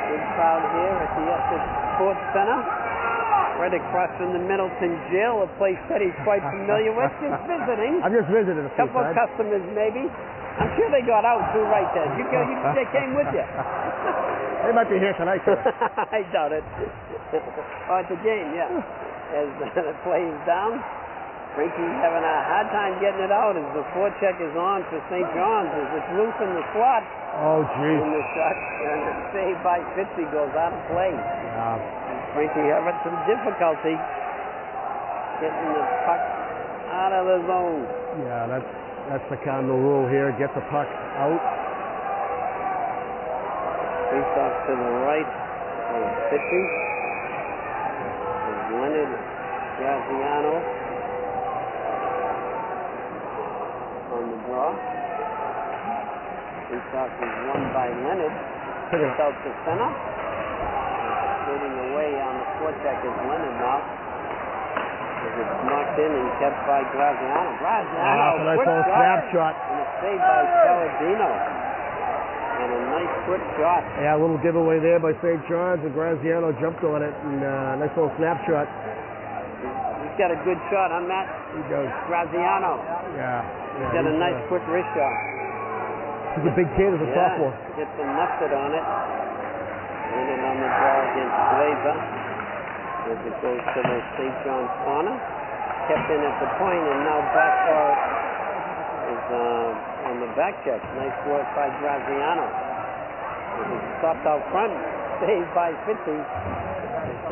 Good crowd here at the Essex Sports Center. Right across from the Middleton Jail, a place that he's quite familiar with. Just visiting. I've just visited a few Couple times. customers, maybe. I'm sure they got out too, right, Ted? They came with you. They might be here tonight, too. I doubt it. Oh, it's a game, yeah. As the play is down, Braintree's having a hard time getting it out as the forecheck is on for St. John's as it's loose in the slot. Oh, geez. And the shot and the save by Fitzy goes out of play. Braintree having some difficulty getting the puck out of the zone. Yeah, that's the cardinal rule here. Get the puck out. Face off to the right of Fitzy. Leonard Graziano on the draw. Face-off is won by Leonard. It's out to center. Skating away on the forecheck is Leonard now. It's knocked in and kept by Graziano. Graziano, nice quick little snapshot. And it's saved by Palladino. And a nice quick shot. Yeah, a little giveaway there by St. John's, and Graziano jumped on it, and nice little snapshot. He's got a good shot, huh, Matt? He does. Graziano. Yeah. He's got a nice quick wrist shot. He's a big kid as a sophomore. Gets some mustard on it. Leonard on the draw against Glazer. As it goes to the St. John's corner. Kept in at the point, and now back is on the back check. Nice work by Graziano. It's stopped out front, saved by Fitzy.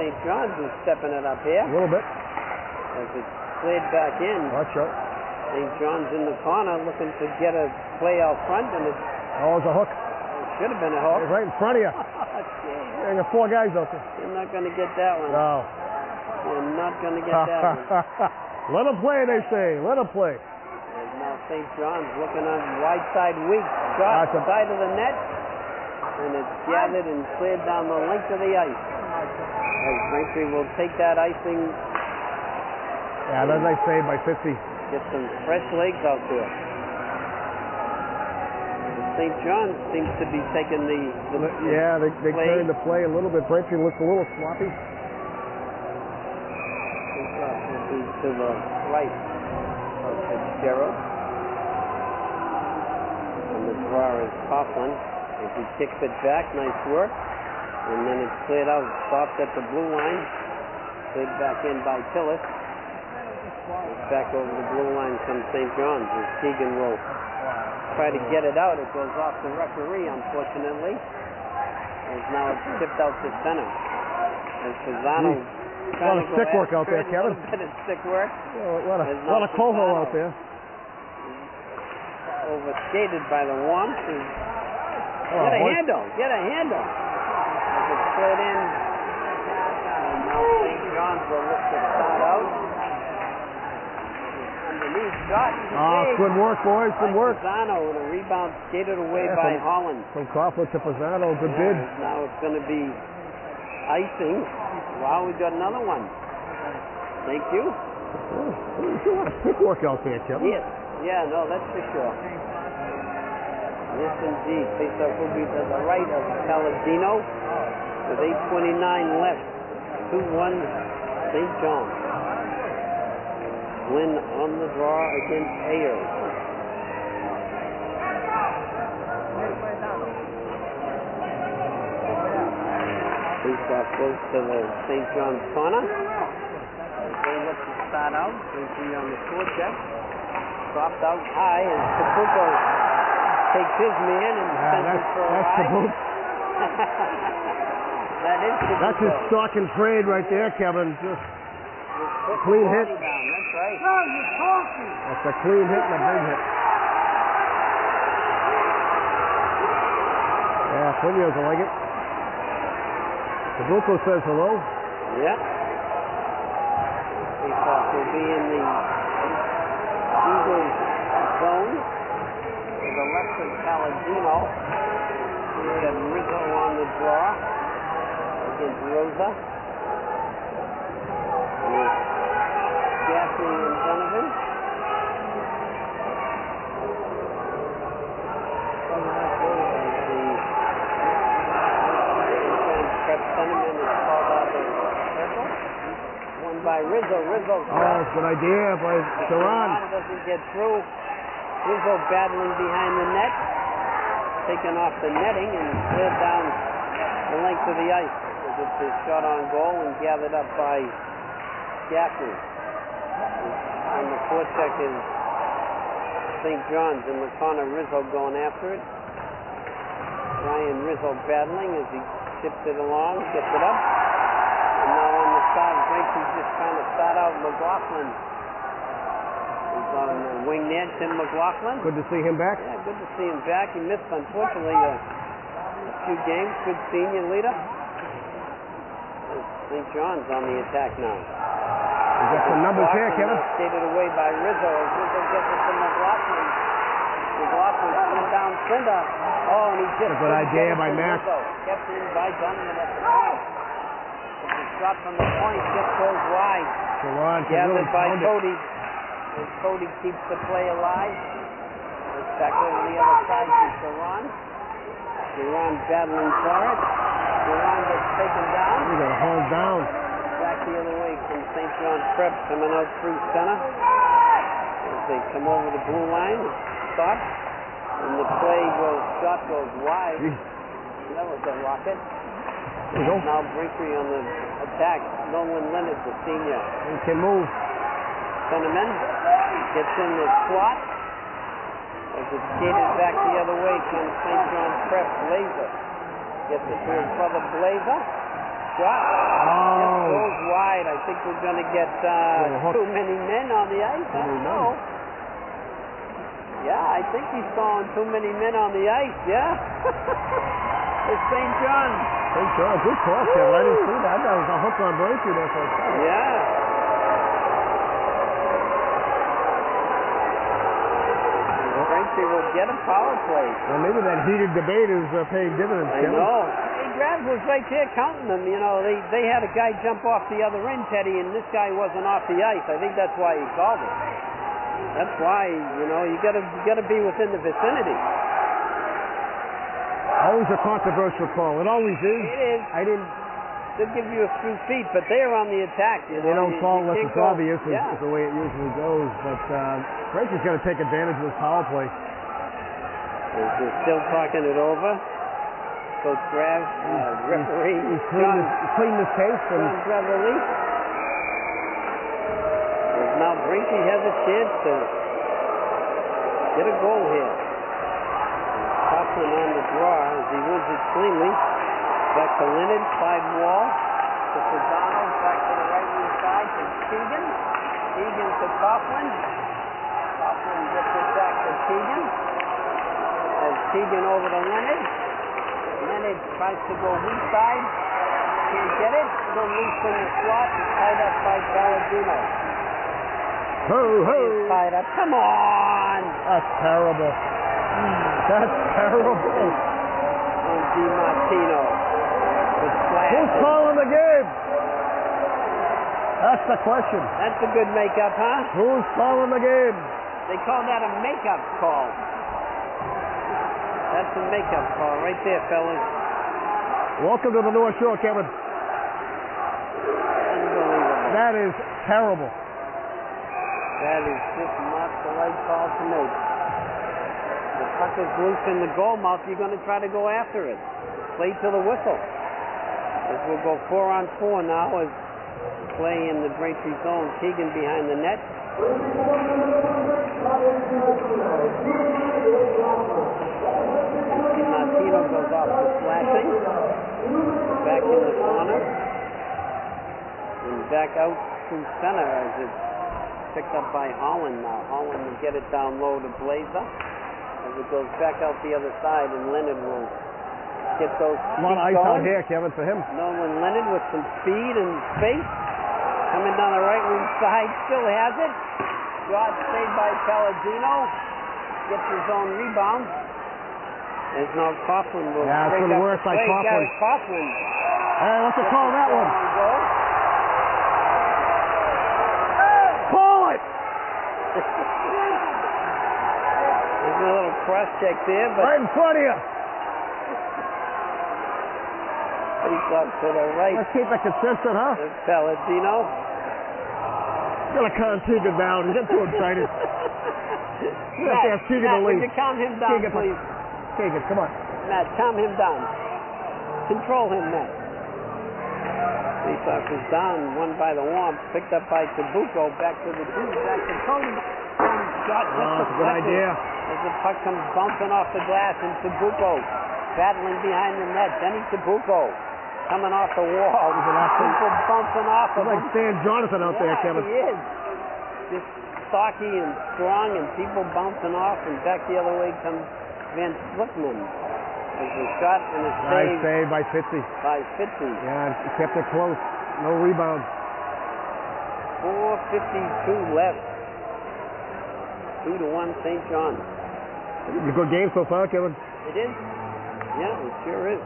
St. John's is stepping it up here. A little bit. As it's slid back in. Watch out. St. John's in the corner looking to get a play out front, and it Oh, it's a hook. should have been a hook. It's right in front of you. There got 4 guys out there. You're not going to get that one. No. You're not going to get that one. Let them play, they say. Let them play. And now St. John's looking on wide side weak. Shot side of the net. And it's gathered and cleared down the length of the ice. As Braintree will take that icing. Yeah, that's a nice save by 50. Get some fresh legs out there. St. John's seems to be taking the yeah, they play. turned the play a little bit. Braintree looks a little sloppy. Will be to the right of Fitzgerald. And the drawer is Coughlin. As he kicks it back, nice work. And then it's cleared out, stopped at the blue line. Cleared back in by Tillis. It's back over the blue line from St. John's as Keegan will try to get it out. It goes off the referee, unfortunately. As now it's tipped out to center. As Pisano A lot of stick work out there, Kevin. A little bit of stick work. A lot of coho out there. Overskated by the Wamps. Get a handle. Get a handle. As it's slid in. And now St. John's will look to start out. Underneath shot. Good work, boys. Good work. Pisano with a rebound skated away by Holland. From Coughlin to Pisano. Good bid. Now it's going to be icing. Wow, we got another one. Thank you. There's a lot of stick work out there, Kevin. Yes. Yeah, no, that's for sure. Yes, indeed. Face-off will be to the right of Palladino with 8:29 left. 2-1 St. John's. Flynn on the draw against Ayers. Face-off goes to the St. John's corner. They look to start out. Braintree on the forecheck. Dropped out high, and Tabuco takes his man and sends it for a ride. That is Tabuco. That's his stock and trade right there, Kevin. Just clean hit. That's right. That's a clean hit and a big hit. Yeah, Funyos will like it. Tabuco says hello. Yeah. Face-off will be in the Eagles zone to the left of Palladino. We've got Rizzo on the draw against Rosa. With Gaffney and Donovan. Prep sentiment is called out of the circle. Won by Rizzo. Rizzo. Oh, good idea by Sharon. Doesn't get through. Rizzo battling behind the net. Taken off the netting and slid down the length of the ice. It's a shot on goal and gathered up by Gaffney. On the forecheck is St. John's in the corner. Rizzo going after it. Ryan Rizzo battling as he chips it along, gets it up. And now on the side, Braintree's just trying to start out McLaughlin. He's on the wing there, Tim McLaughlin. Good to see him back. Yeah, good to see him back. He missed, unfortunately, a few games. Good senior leader. St. John's on the attack now. got some numbers here, Kevin. Skated away by Rizzo. Rizzo gets it to McLaughlin. McLaughlin coming down center. Oh, and he just That's a good idea by Max. Kept in by Donovan at the point. The shot from the point just goes wide. Sharon can Gathered really by pound it. Cody. And Cody keeps the play alive. It's back over the other side to Sharon. Sharon battling for it. Sharon gets taken down. We got to hold down. Back the other way from St. John's Prep coming out through center. As they come over the blue line, stop. And the play goes, shot goes wide. That was a rocket. There you go. Now Braintree on the attack. Nolan Leonard, the senior. He can move. Centerman gets in the slot. As it's skated back the other way from St. John's Prep. Blazer gets it to his brother Blazer. Shot. Just goes wide. I think we're going to get too many men on the ice. I don't know. Yeah, I think he's throwing too many men on the ice. Yeah. It's St. John. St. John, good call, Kevin. I didn't see that. That was a hook on Braintree there for a second. Yeah. Braintree will get a power play. Well, maybe that heated debate is paying dividends, I Kevin. know. Hey, Graves was right there counting them. You know, they had a guy jump off the other end, Teddy, and this guy wasn't off the ice. I think that's why he called it. That's why, you know, you gotta be within the vicinity. Always a controversial call. It always is. It is. They'll give you a few feet, but they're on the attack. You know? They don't call unless can't it's go. obvious. Yeah. Is the way it usually goes. But Braintree's got to take advantage of this power play. They're still talking it over. Coach Graves, referee. He's cleaned his case. John Beverly. Now Braintree has a chance to get a goal here. Coughlin on the draw as he wins it cleanly. Back to Leonard, side wall. To Sedano, back to the right wing side to Keegan. Keegan to Coughlin. Coughlin gets it back to Keegan. As Keegan over to Leonard. Leonard tries to go weak side. Can't get it. Still loose in the slot. Tied up by Palladino. Ho, ho. Tied up. Come on! That's terrible. That's terrible. And DiMartino. Who's calling the game? That's the question. That's a good makeup, huh? Who's calling the game? They call that a makeup call. That's a makeup call right there, fellas. Welcome to the North Shore, Kevin. Unbelievable. That is terrible. That is just not the right call to make. The puck is loose in the goal mouth. You're going to try to go after it. Play to the whistle. As we'll go 4-on-4 now as play in the Braintree zone. Keegan behind the net. Martino goes off the slashing. Back in the corner. And back out through center as it's picked up by Holland now. Holland will get it down low to Blazer. As it goes back out the other side, and Leonard will get those A lot of ice out here, Kevin, for him. Nolan Leonard with some speed and space. Coming down the right wing side, still has it. Shot saved by Palladino. Gets his own rebound. There's no Coughlin. Yeah, it's going to work by Coughlin. Coughlin. Hey, what's the call on that one? Call it! There's a little cross check there, but Right in front of you. he's up to the right. Let's keep it consistent, huh? There's Palladino. Gotta calm Keegan down. He's getting too excited. You have to ask Keegan to Matt, leave. would you calm him down, Keegan, please? Keegan, come on. Matt, calm him down. Control him, Matt. Faceoff is down, won by the Womp, picked up by Tabuco, back to the dude, back to Cody. Shot just That's a good idea. as the puck comes bouncing off the glass, and Tabuco battling behind the net. Denny Tabuco coming off the wall. People bouncing off He's of like him. Stan Jonathan out there, Kevin. He is. Just stocky and strong, and people bouncing off, and back the other way comes Van Slickman. There's a shot and a Nice save by Fitzy. by Fitzy. Yeah, he kept it close. No rebound. 4:52 left. 2-1 St. John's. It's a good game so far, Kevin. It is? Yeah, it sure is.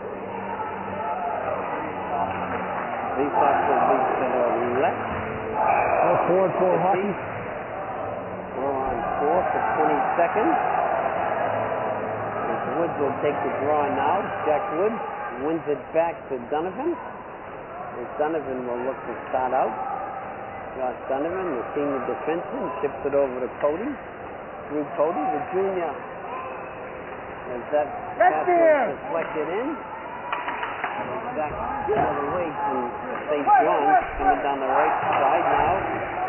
Face-off will be to the left. 4-4 hockey. We're on 4 for 20 seconds. As Woods will take the draw now. Jack Woods wins it back to Donovan. As Donovan will look to start out. Josh Donovan, the senior defenseman, ships it over to Cody. Through Cody, the junior. As that pass was deflected in. Back the other way to St. John's, coming down the right side now.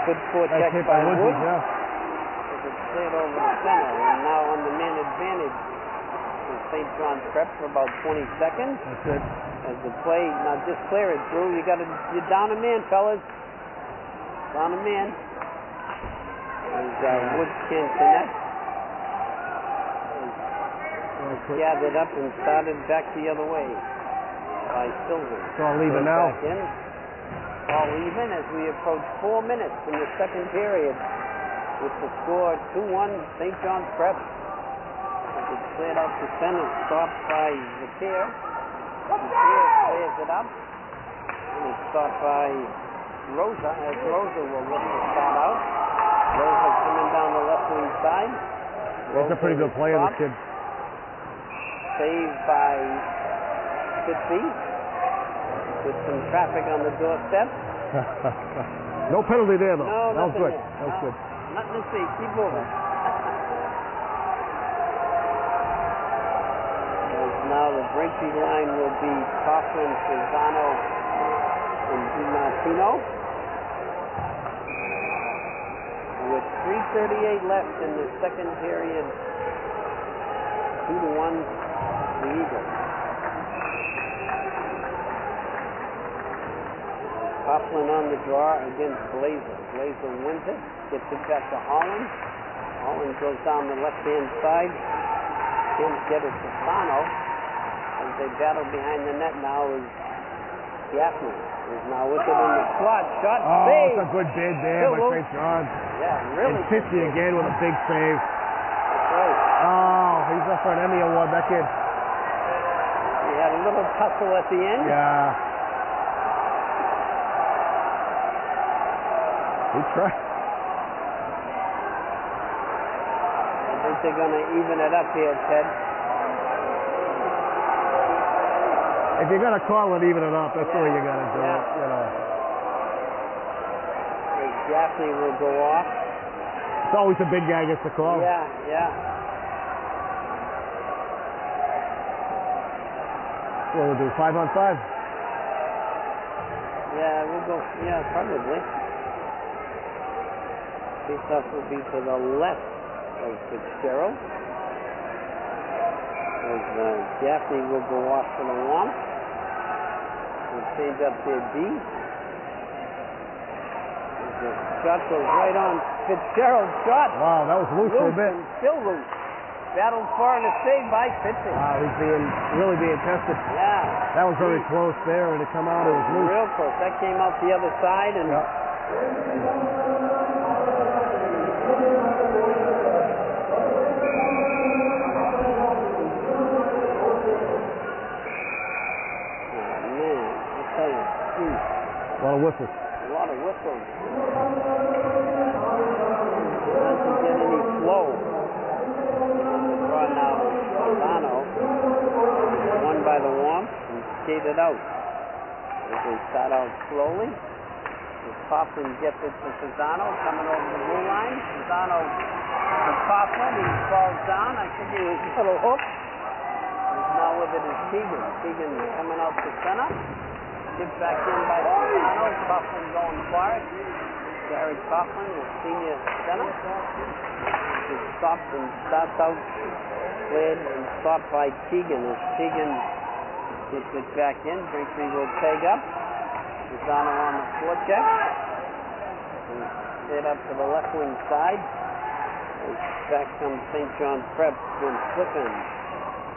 Good forecheck by Woods. As it's cleared over the center, and now on the man advantage to St. John's Prep for about 20 seconds. That's it. As the play, now just clear it, Drew. You're down a man, fellas. Down a man. As Woods can't connect. Gathered up and started back the other way by Silver. It's all even now. Back in. All even as we approach 4 minutes in the second period with the score 2-1 St. John's Prep. As it's cleared out to center, stopped by Zapier. Zapier clears it up. And it's stopped by Rosa, as Rosa will look to start out. Rosa coming down the left wing side. That's a pretty good play of this kid. Saved by Fitzy with some traffic on the doorstep. No penalty there, though. No, that was good. there. That was good. Nothing to see. Keep moving. Now the Braintree line will be Coughlin, Cesano, and DiMartino. With 3:38 left in the second period, 2-1 the Eagles. Coughlin on the draw against Blazer. Blazer wins it, gets it back to Holland. Holland goes down the left-hand side. Can't get it to Sano. As they battle behind the net now is Gaffney. Is now with it in the slot. Shot save. It's a good bid there by St. John's. Yeah, really. And Fitzy again with a big save. That's right. Oh, he's up for an Emmy Award, that kid. He had a little tussle at the end. Yeah. He tried. I think they're going to even it up here, Ted. If you're going to call it, even it up. That's the way you got to do it, you know. Gaffney will go off. It's always a big guy gets the call. Yeah, yeah. What we'll do, 5-on-5? Yeah, we'll go, yeah, probably. Face-off will be to the left of Fitzgerald. As Gaffney will go off to the womp. We'll change up their D. The shot goes right on Fitzgerald's shot. Wow, that was loose for a bit. Still loose. Battled for and a save by Fitzy. Wow, he's really being tested. Yeah. That was very close there, and to come out, it was loose. Real close. That came out the other side, and A lot of whistles. A lot of whistles. Doesn't get any flow. Draw now to Solano. Won by the Womp and skated out. As they start out slowly. As Coughlin gets it to Cesano, coming over the blue line. Cesano to Coughlin. He falls down. I think he was a little hooked. He's now with it is Keegan. Keegan coming out to center. Gives back in by Cesano. Coughlin going for it. Gary Coughlin, the senior center. Is stopped and starts out cleared and stopped by Keegan. As Keegan gets it back in, Braintree will tag up. Cesano on the forecheck. And straight up to the left wing side. As back comes St. John's Prep from Flippin.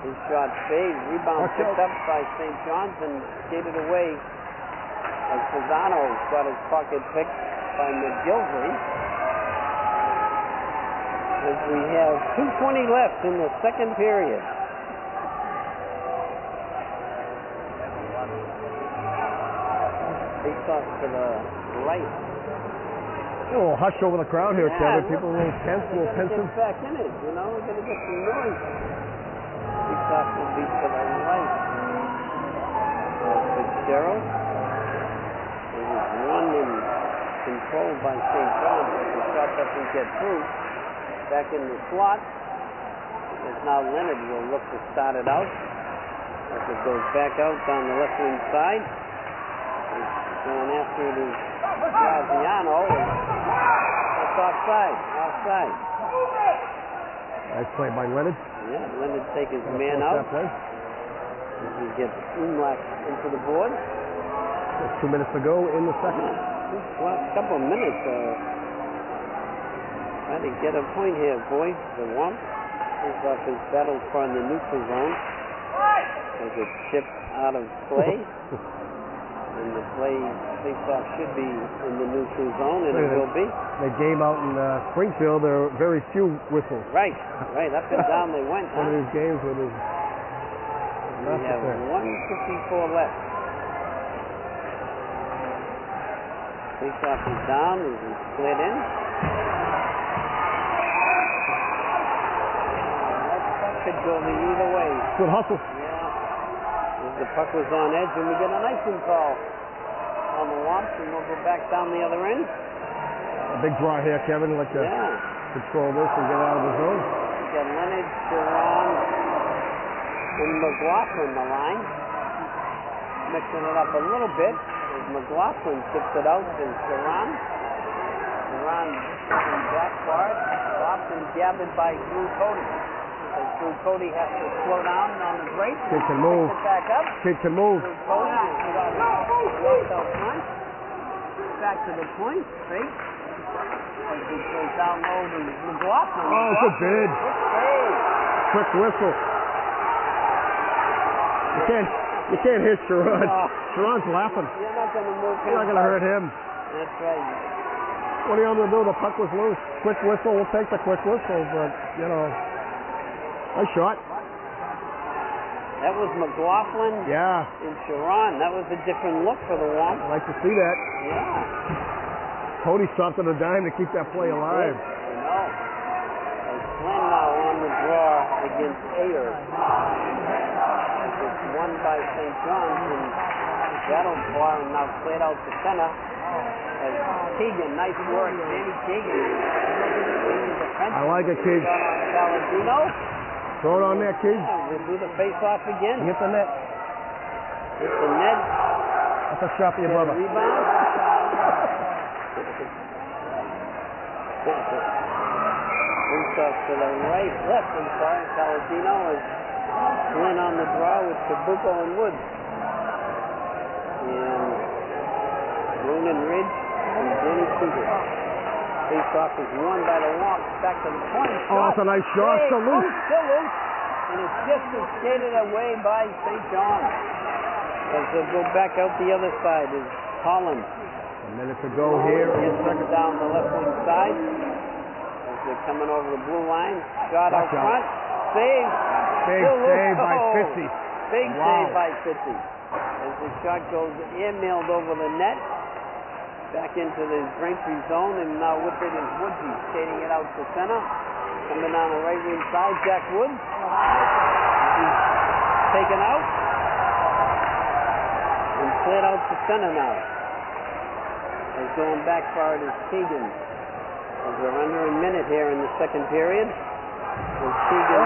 His shot saved. Rebound picked up by St. John's and skated away as Cesano got his pocket picked by McGilvery. As we have 2:20 left in the second period. Face off to the right. A little hush over the crowd here, Kevin. People are a little tense, a little pensive. Get back in it, you know. We're going to get some noise. Face off will be to the right. Fitzgerald. It was won and controlled by St. John's, but the shot doesn't get through. Back in the slot. As now Leonard will look to start it out. As it goes back out down the left wing side. Going after it is Graziano. It's offside. Offside. Nice play by Leonard. Yeah, Leonard take his man out. He gets Umlack into the board. Just 2 minutes to go in the second. Well, a couple of minutes. Trying to get a point here, boys. The Womp is off his battle for in the neutral zone. As it chipped out of play. And the face-off should be in the neutral zone, and it will be. The game out in Springfield, there are very few whistles. Right, up and down they went. One of these games where there's we have 1:54 left. Face-off is down, as he slid in. That could go either way. Good hustle. The puck was on edge, and we get an icing call on the Womps, and we'll go back down the other end. A big draw here, Kevin. Like to control this and get out of the zone. We got Leonard, Sharon, and McLaughlin the line. Mixing it up a little bit as McLaughlin tips it out to Sharon. Sharon in back guard, stopped and gathered by Drew Cody. So Cody has to slow down on the break. Kid can move. Back up. Kid can move. Cody walks out front. Back to the point. Straight. As he goes down low to McLaughlin. Oh, good bid. Quick whistle. You can't hit Sharon. Sharon's laughing. You're not going to move him. You're not going to hurt him. That's right. What are you going to do? The puck was loose. Quick whistle. We'll take the quick whistle, but, you know. Nice shot. That was McLaughlin and Sharon. That was a different look for the Womp. I like to see that. Yeah. Cody stopped on a dime to keep that play alive. I know. And Flynn now on the draw against Ayers. It's won by St. John's, and that'll far and now played out to center. As Keegan, nice work. Danny Keegan. I like it, Keegan. Palladino. Throw it on there, Keegan. We'll do the face-off again. Hit the net. Hit the net. That's a shot for your brother. Rebound. Face-off to the right, left, I'm sorry. Palladino is Flynn on the draw with Kabuko and Woods. And Boone and Ridge and Danny Keegan. Face-off is won by the Womp. Back to the point. Oh, it's a nice shot. Still loose. Still loose. And it's just skated away by St. John's. As they'll go back out the other side is Collins. A minute to go here. Gets down the left wing side. As they're coming over the blue line. Shot out front. Save. Big save by 50. Big save by 50. As the shot goes air-mailed over the net. Back into the Braintree zone, and now with it is Woodsy skating it out to center. Coming down the right wing side, Jack Woods. He's taken out. And cleared out to center now. As going back for it is Keegan. As we're under a minute here in the second period. As Keegan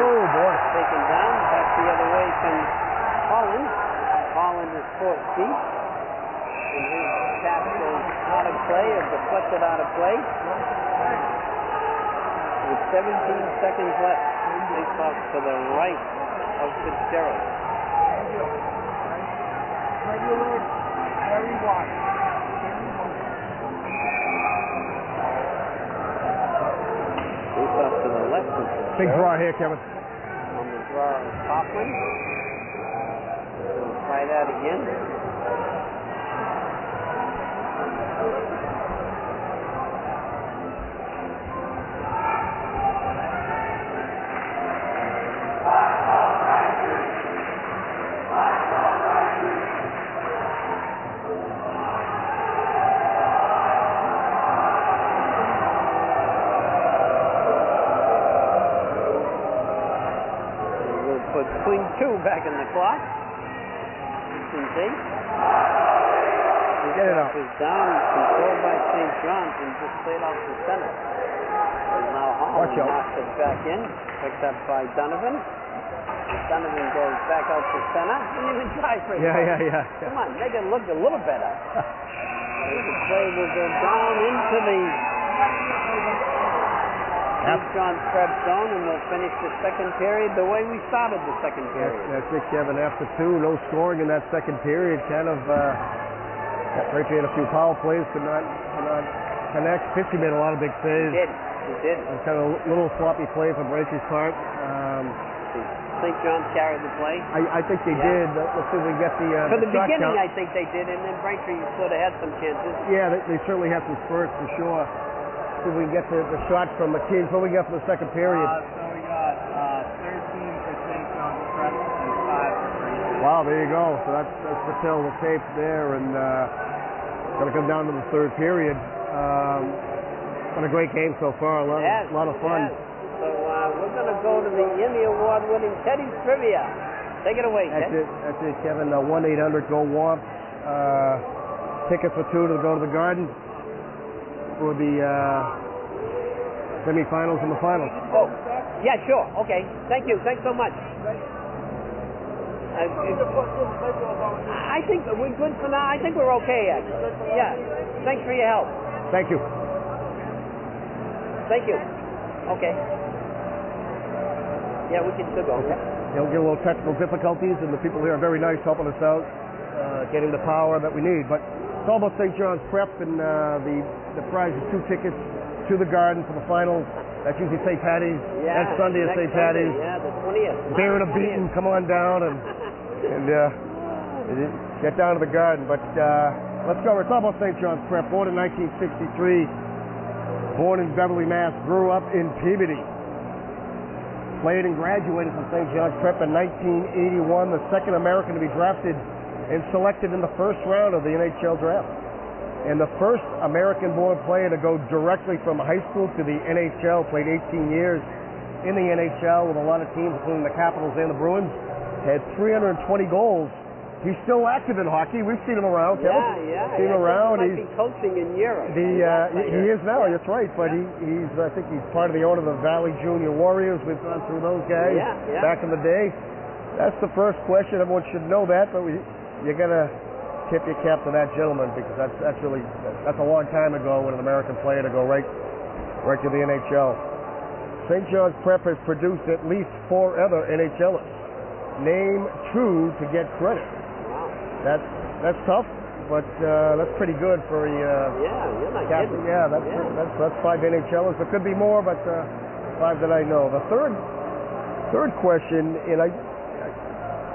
taken down, back the other way comes Holland. Holland is 4 feet. And his pass goes out of play, or deflected out of play. With 17 seconds left, face off to the right of Fitzgerald. Face off to the left of Fitzgerald. Big draw here, Kevin. On the draw is Coughlin. We'll try that again. for swing 2 back in the clock. Get it out. Is down, controlled by St. John's, and just played out to center. And now Holland knocks it back in, picked up by Donovan. Donovan goes back out to center. Didn't even try for it. Yeah. Come on, make it look a little better. The play will go down into the St. John's prep zone, and we'll finish the second period the way we started the second period. That's it, Kevin. After 2, no scoring in that second period. Kind of, Braintree had a few power plays, could not connect. Pitchy made a lot of big saves. He did. It was kind of a little sloppy play from Braintree's part. St. John's carried the play. I think they did. Let's see if we get the For the shot beginning, count. I think they did, and then Braintree sort of had some chances. Yeah, they certainly have some spurts for sure. See if we can get the shot from the teams. What do we got for the second period? So we got 13 for St. John's Prep and 5 for Braintree. Wow, there you go. So that's the tail of the tape there, and going to come down to the third period. What a great game so far. A lot of fun. Yes. So we're going to go to the Emmy Award-winning Teddy's Trivia. Take it away, Ted. That's it, Kevin. 1-800-GO-WAMP. Tickets for 2 to go to the Garden for the semifinals and the finals. Oh, yeah, sure. Okay. Thank you. Thanks so much. I think we're good for now. I think we're okay, actually. Yeah. Thanks for your help. Thank you. Thank you. Okay. Yeah, we can still go. You'll get a little technical difficulties, and the people here are very nice helping us out, getting the power that we need. But it's all about St. John's Prep, and the prize is 2 tickets to the Garden for the finals. That's usually St. Patty's. Yeah, That's Sunday at St. Patty's. Yeah, the 20th. Bearing a beating, come on down and get down to the Garden. But let's go. It's all about St. John's Prep. Born in 1963, born in Beverly, Mass. Grew up in Peabody. Played and graduated from St. John's Prep in 1981, the second American to be drafted and selected in the first round of the NHL draft. And the first American-born player to go directly from high school to the NHL, played 18 years in the NHL with a lot of teams, including the Capitals and the Bruins. Had 320 goals. He's still active in hockey. We've seen him around. Yeah. Seen him around. He might be coaching in Europe. He is now. That's right. But he's I think he's part of the owner of the Valley Junior Warriors. We've gone through those guys back in the day. That's the first question. Everyone should know that. But you gotta tip your cap to that gentleman, because that's a long time ago when an American player to go right to the NHL. St. John's Prep has produced at least 4 other NHLers. Name 2 to get credit. That's tough, but that's pretty good for a you're not captain. kidding. Yeah, that's 5 NHLers. There could be more, but 5 that I know. The third question, and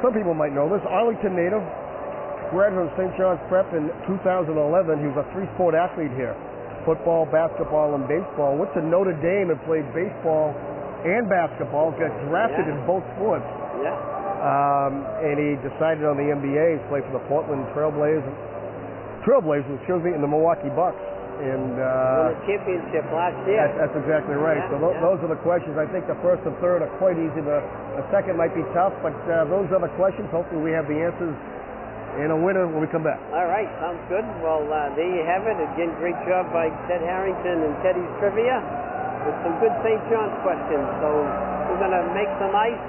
some people might know this. Arlington native, graduated from St. John's Prep in 2011. He was a 3-sport athlete here: football, basketball, and baseball. Went to Notre Dame and played baseball and basketball. Got drafted in both sports. Yeah. And he decided on the NBA. He played for the Portland Trailblazers, and the Milwaukee Bucks. And won a championship last year. That's exactly right. Yeah, those are the questions. I think the first and third are quite easy. The second might be tough, but those are the questions. Hopefully we have the answers and a winner when we come back. All right, sounds good. Well, there you have it. Again, great job by Ted Harrington and Teddy's Trivia with some good St. John's questions. So we're going to make some ice,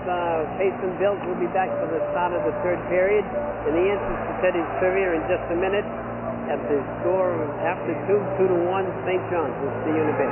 pay some bills. We'll be back for the start of the third period. And the answers to Teddy's Trivia in just a minute. At the score after 2-1, St. John's. We'll see you in a bit.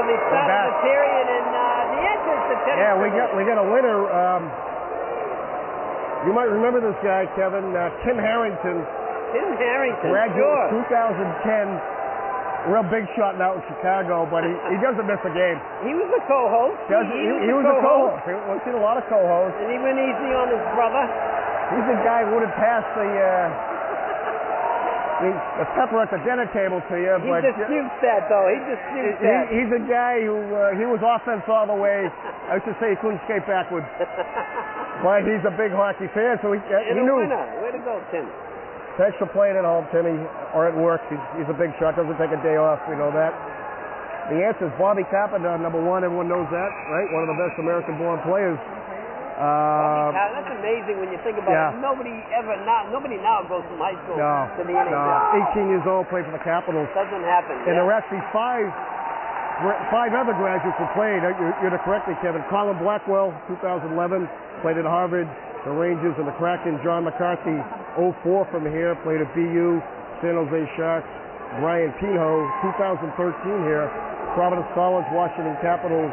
they started the period, and the answer is the tennis. Yeah, we got a winner. You might remember this guy, Kevin, Tim Harrington. Tim Harrington, graduate, sure. 2010, real big shot now in Chicago, but he doesn't miss a game. He was a co-host. He was a co-host. We've seen a lot of co-hosts. And he went easy on his brother. He's the guy who wouldn't pass the pepper at the dinner table to you. He disputes that, though. He disputes that. He's a guy who he was offense all the way. I should say he couldn't skate backwards. But he's a big hockey fan, so he knew. Winner. Way to go, Tim. Thanks for playing at home, Timmy, or at work. He's a big shot. Doesn't take a day off. We know that. The answer is Bobby Carpenter, number one. Everyone knows that, right? One of the best American-born players. That's amazing when you think about it. Nobody now goes from high school to the NHL. No. 18 years old, played for the Capitals. Doesn't happen. And there were actually five other graduates who played. You're correct, Kevin. Colin Blackwell, 2011, played at Harvard, the Rangers, and the Kraken. John McCarthy, 04 from here, played at BU, San Jose Sharks. Brian Pinho, 2013 here, Providence College, Washington Capitals.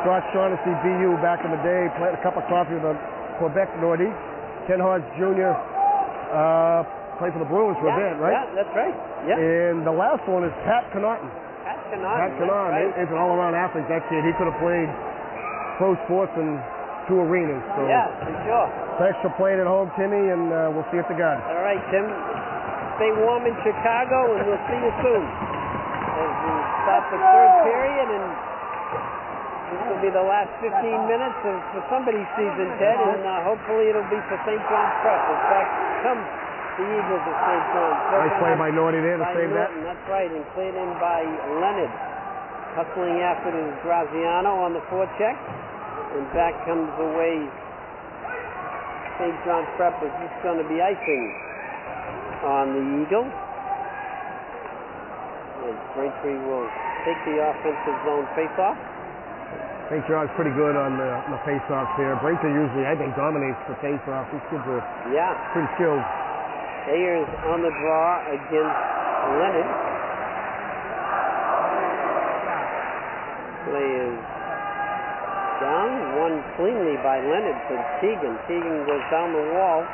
Scott Shaughnessy, BU, back in the day, played a cup of coffee with the Quebec Nordiques. Ken Hodge Jr. Played for the Bruins for a bit, right? Yeah, that's right. Yeah. And the last one is Pat Connaughton. Pat Connaughton. Right. He's an all-around athlete, that kid. He could have played pro sports in 2 arenas. So. Yeah, for sure. Thanks for playing at home, Timmy, and we'll see you at the Garden. All right, Tim. Stay warm in Chicago, and we'll see you soon. As we start the third period, and this will be the last 15 minutes for somebody's season, Ted, and hopefully it'll be for St. John's Prep. In fact, come the Eagles of St. John's. Nice play by Norty there to save that. That's right, and cleared in by Leonard. Hustling after it is Graziano on the forecheck, and back comes away St. John's Prep. Is just going to be icing on the Eagles. And Braintree will take the offensive zone face-off. St. John's pretty good on the face-offs here. Braintree usually, I think, dominates the face-offs. These kids are pretty skilled. Ayers on the draw against Leonard. Play is down. Won cleanly by Leonard to Teagan. Teagan goes down the wall.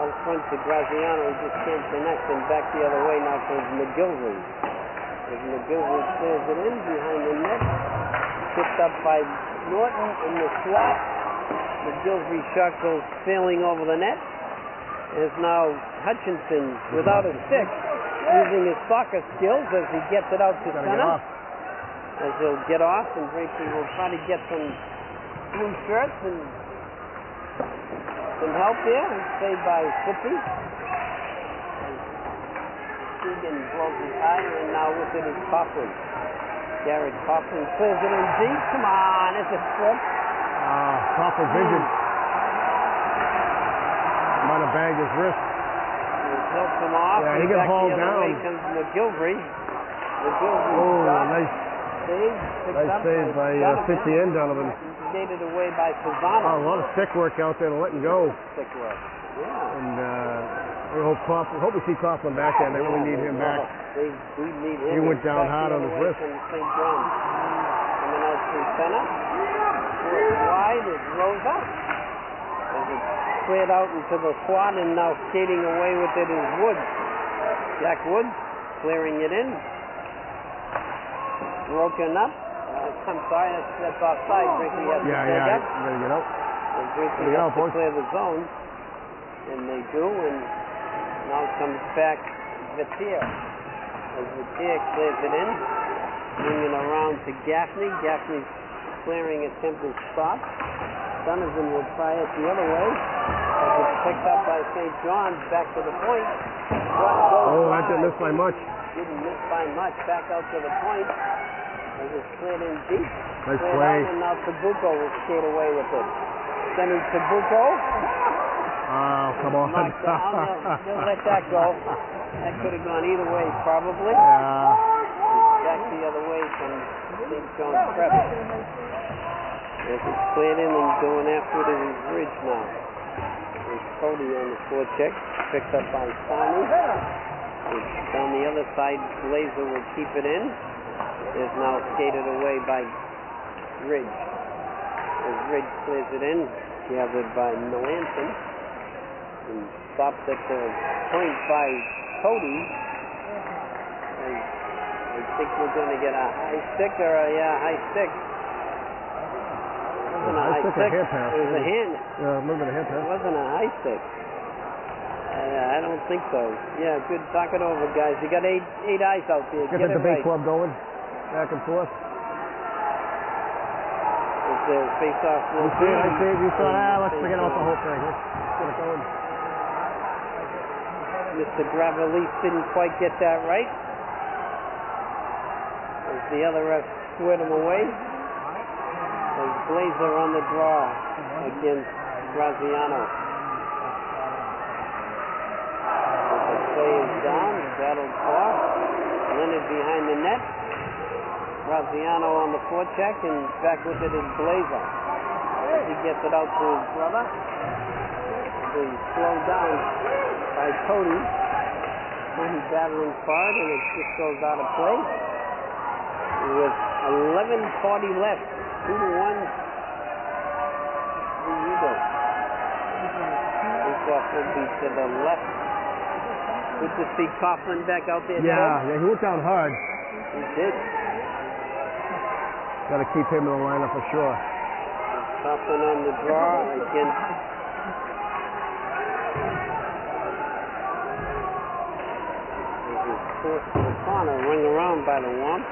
Out front to Graziano. He just can't connect. And back the other way now comes McGilvery. As McGilvery clears it in behind the net. Picked up by Norton in the slot. McGilvery shot goes sailing over the net. As now Hutchinson without a stick, using his soccer skills as he gets it out to center. As he'll get off, and Braintree will try to get some blue shirts and some help there. And saved by Sippy. Keegan blows his tire, and now with it is Coughlin. Garrett Coughlin clears it in deep. Come on, it's a slip. Coughlin vision. Might have banged his wrist. He helps him off. Yeah, he got hauled down. Away comes McGilvery. Nice save. Nice save by 50 end Donovan. Skated away by Pisano. A lot of stick work out there to let him go. Stick work. Yeah. And we hope we see Coughlin back there. They really need him back. They do need him. He went down hard on his wrist. St. John's. Coming out to center. Wide is Rosa. As it's cleared out into the slot, and now skating away with it is Woods. Jack Woods clearing it in. Broken up. I'm sorry, that's offside. Braintree has to stand up. You gotta get out. And Braintree has to clear the zone. And they do, and now comes back Vitier. As Vitier clears it in, bringing around to Gaffney. Gaffney's clearing attempted stop. Donovan will try it the other way. As it's picked up by St. John's, back to the point. That didn't miss by much. Didn't miss by much. Back out to the point. As it's cleared in deep. Nice play. And now Tabuco will skate away with it. Sending Tabuco. Oh, come on. They'll let that go. That could have gone either way, probably. Yeah. Back the other way from St. John's Prep. As it's cleared in and going after it is Ridge now. There's Cody on the forecheck. Picked up by Sani. Down the other side, Glazer will keep it in. is now skated away by Ridge. As Ridge clears it in, gathered by Melanson, and stopped at the point by Cody. And I think we're going to get a high stick or a high stick. It wasn't a high stick. It was a hand. Yeah, a little bit of hand pass. It wasn't a high stick. I don't think so. Yeah, good. Talk it over, guys. You got eight eyes out there. Get the debate club going, back and forth. It's the face-off. I see it. You saw, let's forget about the whole thing. Let's get it going. Mr. Gravelis didn't quite get that right. As the other ref squared him away. As Blazer on the draw against Graziano. The play is down, battled far. Leonard behind the net. Graziano on the forecheck, and back with it is Blazer. He gets it out to his brother. He's slowed down by Cody. Cody battling hard, and it just goes out of play. With 11:40 left, 2-1. The Eagles. This off will be to the left. Good to see Coughlin back out there. Yeah, he went down hard. He did. Got to keep him in the lineup for sure. Coughlin on the draw against forced to the corner, ring around by the Womp.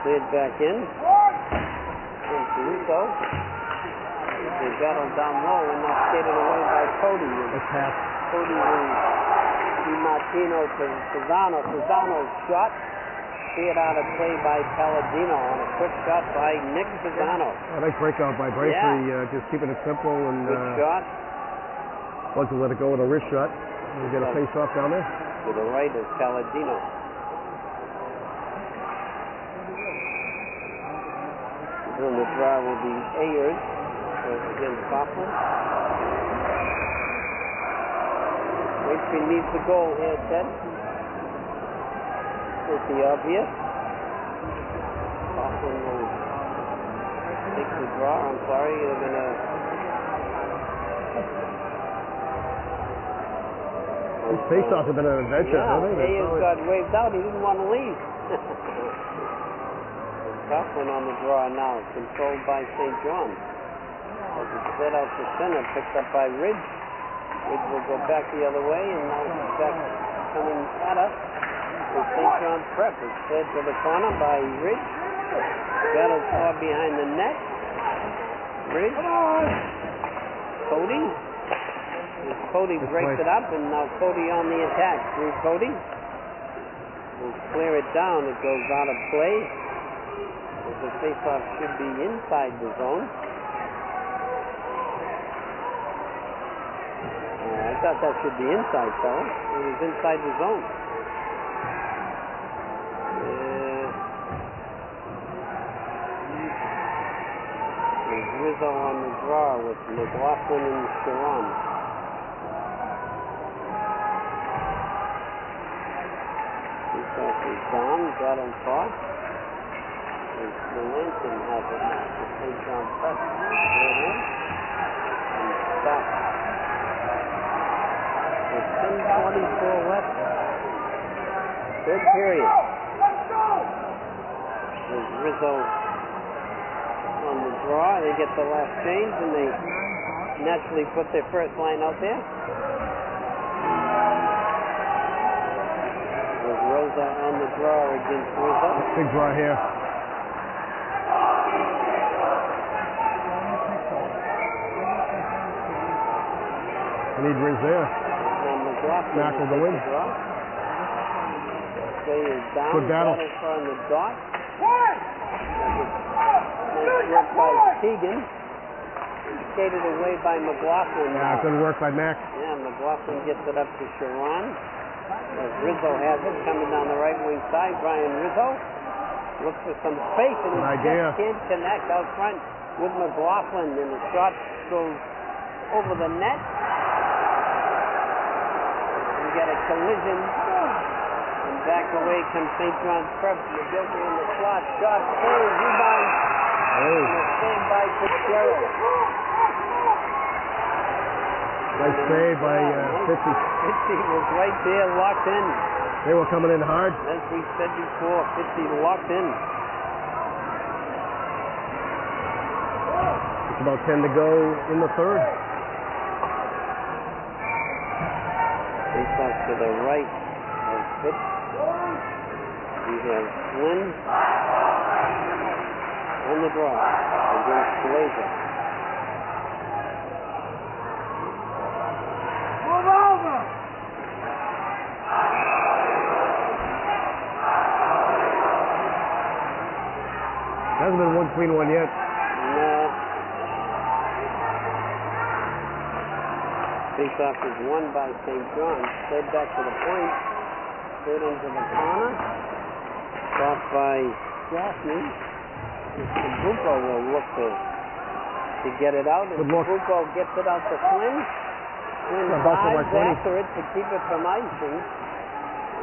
Cleared back in. And Caruso. They battled down low and now skated away by Cody. Cody and DiMartino to Pisano. Pisano's shot. Cleared out of play by Palladino on a quick shot by Nick Pisano. Nice breakout by Braintree, just keeping it simple and good shot. Wasn't let it go with a wrist shot. We'll get a face off down there. To the right is Palladino. Then the draw will be Ayers against Coughlin. Braintree needs the goal here, Ted. It's the obvious. Coughlin will take the draw. I'm sorry, they're going to... His face-offs have been an adventure, haven't they? Ayers got waved out. He didn't want to leave. Coughlin on the draw now, controlled by St. John. As it's set out to center, picked up by Ridge. Ridge will go back the other way, and now he's back coming at us. With St. John's prep. It's fed to the corner by Ridge. Battle far behind the net. Ridge. Cody. Cody breaks it up, and now Cody on the attack. Through Cody. We'll clear it down. It goes out of play. The face-off should be inside the zone. I thought that should be inside, fellas. It was inside the zone. There's Rizzo on the draw with McLaughlin and Sharon. Face-off is down, battle far. Melanson has it now for St. John's Press. And stopped. With 10:24 left. Third period. There's Rizzo on the draw. They get the last change, and they naturally put their first line out there. There's Rosa on the draw against Rizzo. Big draw here. Need Riz there. Mac will go in. Play is down. Good battle. On the dot. Nice work by Keegan. Skated away by McLaughlin. Yeah, good work by Mac. Yeah, McLaughlin gets it up to Sharon. As Rizzo has it coming down the right wing side. Brian Rizzo looks for some space, and he just can't connect out front with McLaughlin, and the shot goes over the net. We got a collision, and back away comes St. John's Prep. McGilty in the slot. Shot, save, rebound. Oh. Saved by Fitzgerald. Nice save by Fitzy. Fitzy was right there, locked in. They were coming in hard. As we said before, Fitzy locked in. It's about 10 to go in the third. Face off to the right of Fitz. We have Flynn on the draw against Glazer. Move over! Hasn't been one clean one yet. No. Face-off is won by St. John's. Played back to the point. Played into the corner. Off by Gaffney. Bucco will look to get it out. And Bucco gets it out to Flynn. Flynn dives after it to keep it from icing.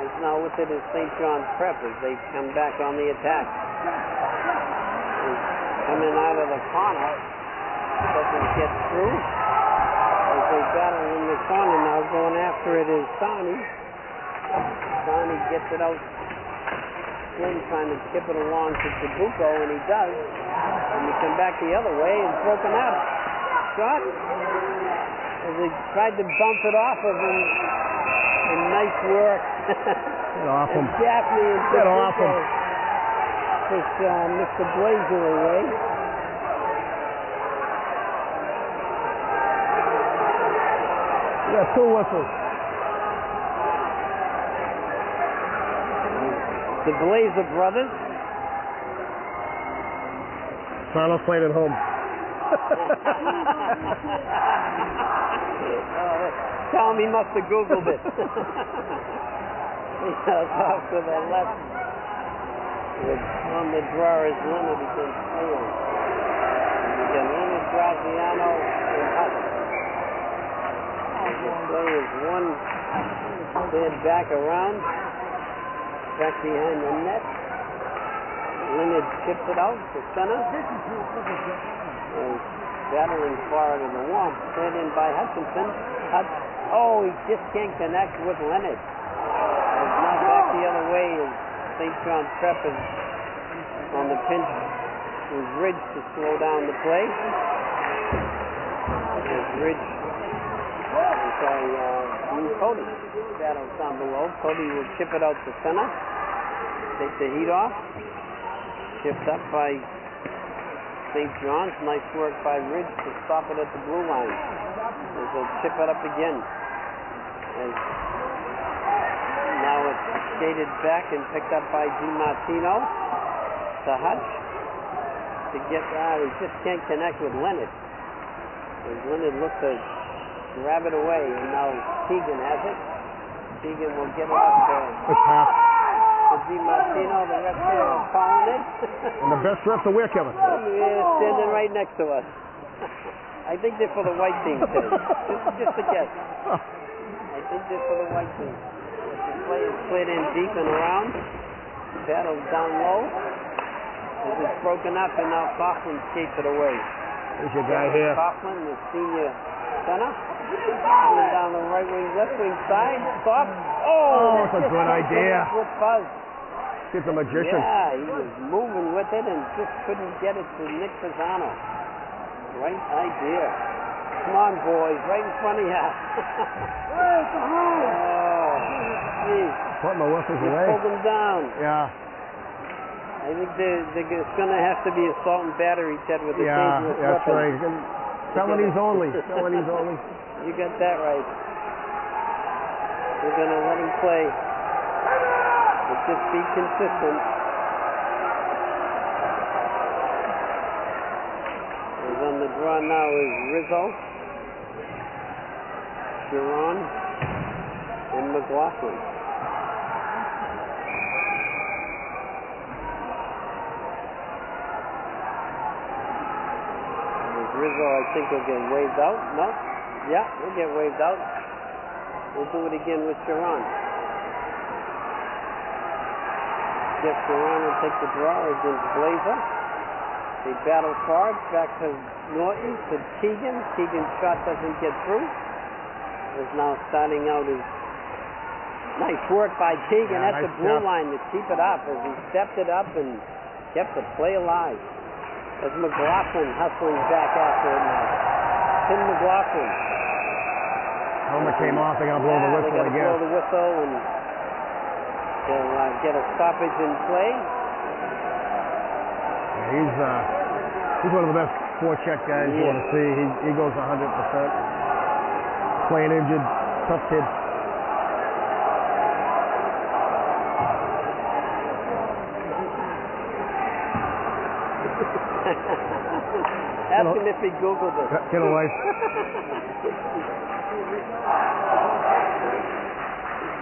Is now with it is St. John's Prep as they come back on the attack. Coming out of the corner, doesn't get through. As they battle in the corner now, going after it is Sarni. Sarni gets it out. Flynn trying to chip it along to Tabuco, and he does. And you come back the other way, and broken up. Shot. As they tried to bounce it off of him. And nice work. Get off him. Gaffney and Get off him. Push Mr. Blazer away. Yeah, two whistles. The Blazer brothers. Sarno's playing at home. Tell him he must have Googled it. Off to the left. On the draw is Leonard against Hale. You get Leonard, Graziano, and Hutt. The play is one. Stand back around. Back behind the net. Leonard chips it out to center. Battling far to the wall. Played in by Hutchinson. Oh, he just can't connect with Leonard. It's not back the other way as St. John's Prep is on the pinch with Ridge to slow down the play. As Ridge, Cody battles down below. Cody will chip it out to center. Take the heat off. Chipped up by St. John's. Nice work by Ridge to stop it at the blue line. As they'll chip it up again. As now it's skated back and picked up by DiMartino to Hutch to get he just can't connect with Leonard. As Leonard looks to grab it away, and now Keegan has it. Keegan will get it up to DiMartino. The ref here is calling it. And the best ref to where, Kevin? Yeah, standing right next to us. I think they're for the white team today. Just a guess. I think they're for the white team. The play is played in deep and around. Battles down low. As it's broken up, and now Coughlin skates it away. There's your guy here. Coughlin, the senior center. Coming down the right wing, left wing side. Soft. Oh, that's a good idea. With Fuzz. He's a magician. Yeah, he was moving with it and just couldn't get it to Nick Pisano. Right idea. Come on, boys, right in front of you. Where's the home? Oh, geez. Putting the whistles You away. pulled them down. Yeah. I think there's going to have to be assault and battery, Ted, with the dangerous that's weapon. right. Felonies only. Felonies only. You got that right. We're going to let him play. But just be consistent. And on the draw now is Rizzo, Giron, and McLaughlin. Rizzo, I think, will get waved out. No? Yeah, he'll get waved out. We'll do it again with Giron. Jeff Serrano takes the draw against Blazer. They battle hard. Back to Norton, to Keegan. Keegan's shot doesn't get through. Is now starting out as nice work by Keegan at the blue line to keep it up as he stepped it up and kept the play alive. As McLaughlin hustling back after it now. Tim McLaughlin. Helmet came off. They're going to blow the whistle, I guess. Blow the whistle and they'll get a stoppage in play. Yeah, he's one of the best forecheck guys you want to see. He goes 100%. Playing injured, tough kid. Ask him if he Googled it. Get away.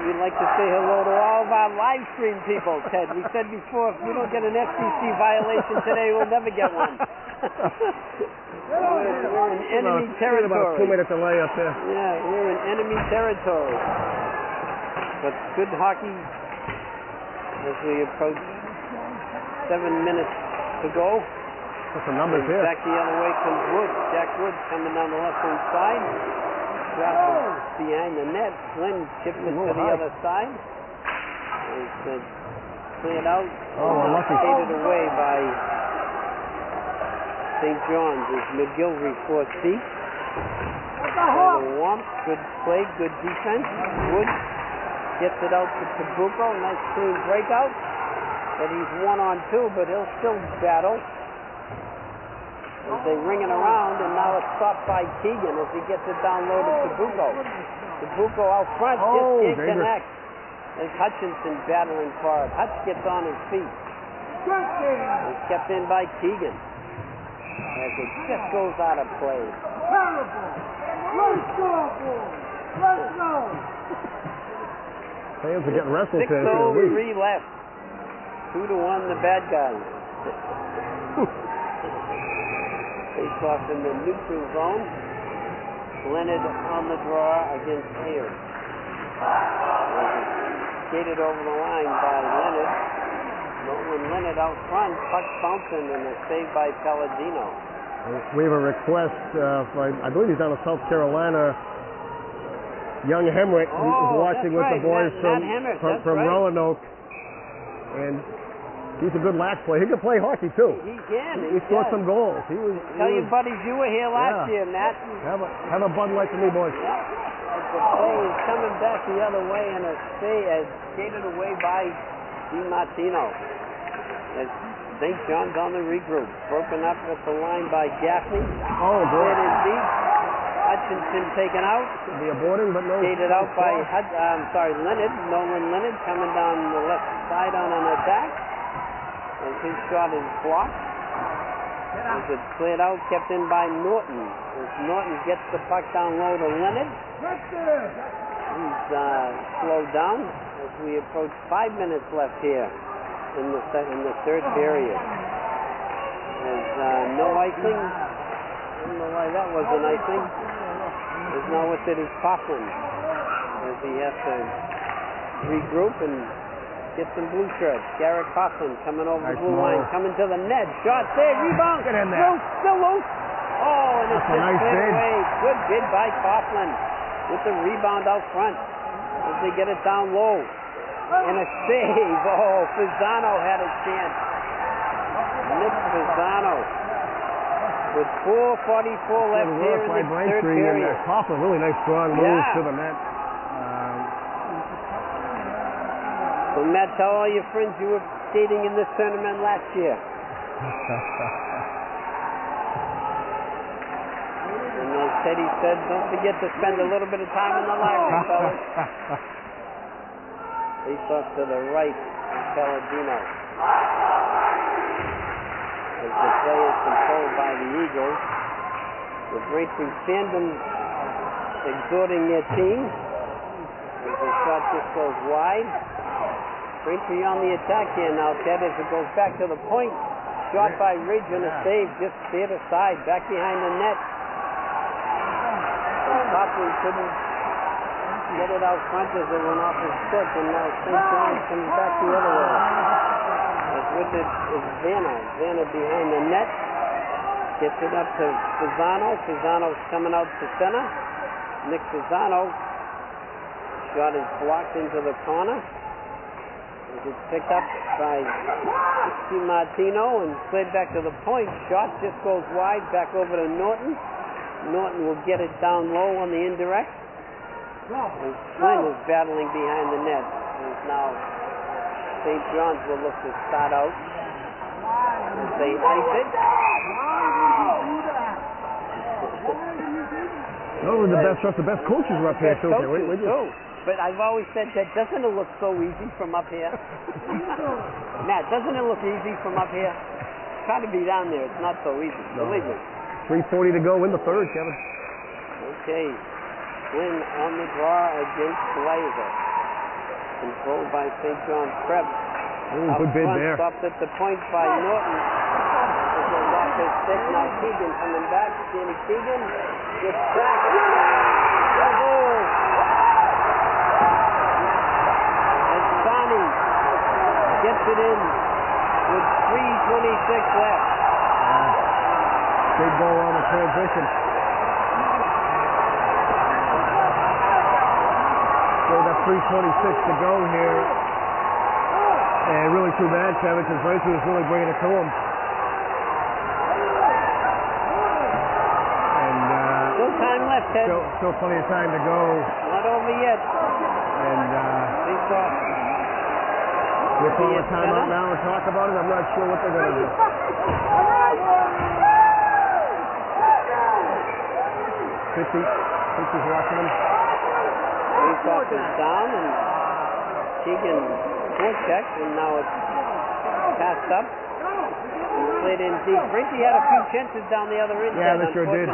We'd like to say hello to all of our live stream people, Ted. We said before, if we don't get an FCC violation today, we'll never get one. We're in enemy territory. About a 2-minute delay up there. Yeah, we're in enemy territory. But good hockey as we approach 7 minutes to go. Put some numbers here. Back the other way comes Woods. Jack Woods coming down the left-hand side. Drops behind the net. Flynn chips it to the other side. It's cleared out. Lucky. Skated away by St. John's as McGilvery forced feet. Warmth, good play, good defense. Woods gets it out to Tabuco. Nice clean breakout. But he's 1-on-2, but he'll still battle. As they ring it around, and now it's stopped by Keegan as he gets it down low to Tabuco. Tabuco out front, just can't connect. As Hutchinson battling for it. Hutch gets on his feet. It's kept in by Keegan. As it just goes out of play. Terrible! Let's go, boys! Let's go! Fans are getting restless here. 6:03 left. 2-1 the bad guys. Face off in the neutral zone. Leonard on the draw against Ayers. Skated over the line by Leonard. Nolan Leonard out front, puck bouncing, and a save by Palladino. We have a request. I believe he's down in South Carolina. Young Hemrick is watching with the boys from Roanoke. And he's a good lax player. He can play hockey, too. He can. He scored some goals. Tell your buddies you were here last year, Matt. Have a Bud Light for me, boys. As the play is coming back the other way, and a skated away by DiMartino. As St. John's on the regroup. Broken up at the line by Gaffney. Oh, boy. It is deep. Hutchinson taken out. Be aborting, but no. Skated out by Leonard. Nolan Leonard coming down the left side on an attack. As his shot is blocked. As it's cleared out, kept in by Norton. As Norton gets the puck down low to Leonard. He's slowed down as we approach 5 minutes left here in the third period. There's no icing. I don't know why that wasn't icing. There's now with it is Coughlin as he has to regroup and get some blue shirts. Garrett Coughlin coming over the blue line, coming to the net. Shot there, rebound. Get in there. Loose, still loose. Oh, and it's a nice bid. away. Good bid by Coughlin with the rebound out front as they get it down low. And a save. Oh, Fasano had a chance. Nick Fasano with 4:44 left here in the third period. And Coughlin, really nice strong move to the net. So Matt, tell all your friends you were skating in this tournament last year. And as Teddy said, don't forget to spend a little bit of time in the library, fellas. Face off to the right, Palladino. As the play is controlled by the Eagles. The Braintree fandom exhorting their team. As the shot just goes wide. Braintree on the attack here now, Ted, as it goes back to the point. Shot by Ridge and a save just cleared aside, back behind the net. Coughlin couldn't get it out front as it went off his foot, and now St. John's comes back the other way. it is Vanna. Vanna behind the net. Gets it up to Fasano. Fasano's coming out to center. Nick Fasano. Shot is blocked into the corner. It's picked up by Martino and played back to the point. Shot just goes wide, back over to Norton. Norton will get it down low on the indirect. And Flynn is battling behind the net. And now St. John's will look to start out as they ice it. No, the best coaches are up here too. But I've always said that, doesn't it look so easy from up here? Matt, doesn't it look easy from up here? Try to be down there. It's not so easy. Believe me. 3:40 to go in the third, Kevin. Okay. Flynn on the draw against Glazer. Controlled by St. John's Krebs. Good bid there. Stopped at the point by Norton. It goes off his stick. Now Keegan coming back. Danny Keegan gets back. Gets it in with 3:26 left. Big goal on the transition. So that's 3:26 to go here. And really too bad, Kevin, because Braintree was really bringing it to him. And still time left, Ted. Still plenty of time to go. Not over yet. And we'll call a timeout now and talk about it. I'm not sure what they're going to do. 50's watching them. Leacock is down and Keegan forechecked, and now it's passed up and slid in deep. Braintree had a few chances down the other end. Yeah, they sure did.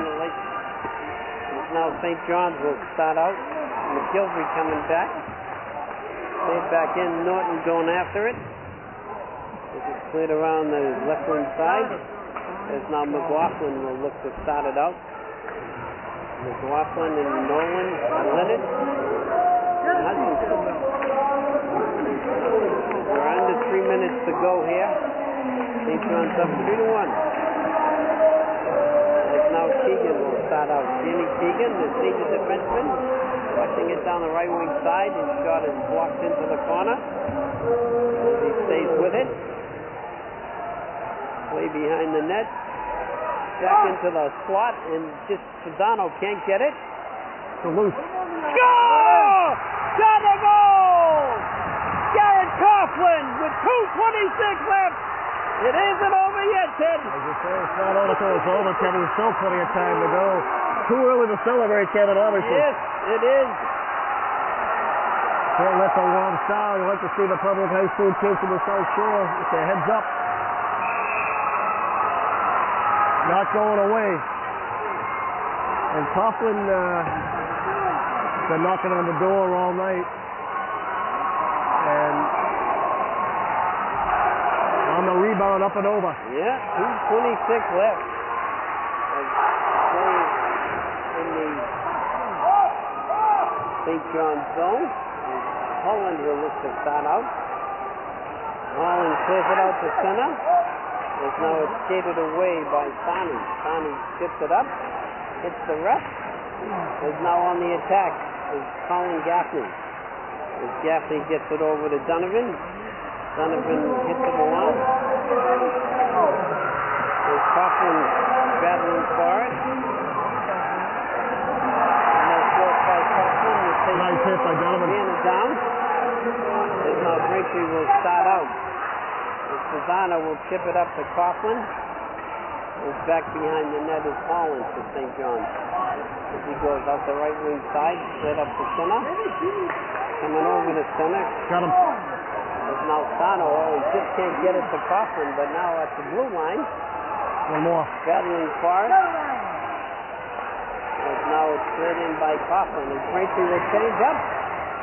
Now St. John's will start out. McGilvery coming back. Played back in, Norton going after it. This is played around the left wing side. There's now McLaughlin will look to start it out. McLaughlin and Nolan, Leonard, and Hutchinson. We're under 3 minutes to go here. St. John's up 3-1. It's now Keegan will start out. Danny Keegan, the senior defenseman, watching it down the right wing side. His shot is blocked into the corner. He stays with it. Play behind the net. Back into the slot, and just Fasano can't get it. So loose. Score! Shot a goal! Garrett Coughlin with 2:26 left. It isn't over yet, Ted. As you say, it's not over until it's over, Kevin. There's still plenty of time to go. Too early to celebrate, Kevin, obviously. Yes, it is. Can't let the long style. You like to see the public high school kids from the South Shore with their heads up. Not going away. And Coughlin been knocking on the door all night. And on the rebound, up and over. Yeah, 2:26 left. In the St. John's zone. Holland will look to start out. Holland clears it out to center. As now it's skated away by Sonny. Sonny skips it up, hits the ref. Is now on the attack is Colin Gaffney. As Gaffney gets it over to Donovan. Donovan hits it along. As Coughlin battling for it. Nice work by Coughlin. Nice hit by Donovan. Down. As now Braintree will start out. Fasano will chip it up to Coughlin. Is back behind the net is Holland for St. John's. As he goes out the right wing side, straight up to center. Coming over to center. Got him. There's now Sano. He just can't get it to Coughlin, but now at the blue line. One more. Battling for it. As now it's straight in by Coughlin. And Braintree will change up.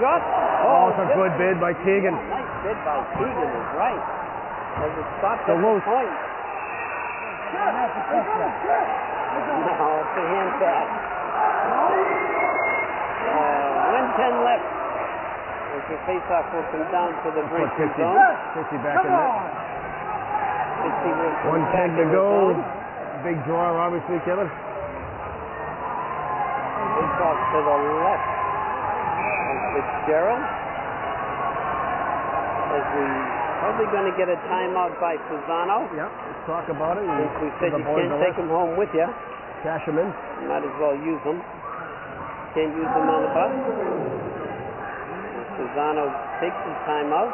Shot. Oh, it's a good bid by Keegan. Nice bid by Keegan is right. As it stops at the point. No, it's a hand pass. 1:10 left. As the faceoff will come down to the Braintree zone. 50 back in net. Fitzy will come 1:10 back to in the go. zone. Big draw, obviously, Kevin. It's off to the left of Fitzgerald. As we probably going to get a timeout by Fasano. Yep, let's talk about it. Since we said you can't take them home with you, Cash them in. you might as well use them. Can't use them on the bus. Fasano takes his timeout.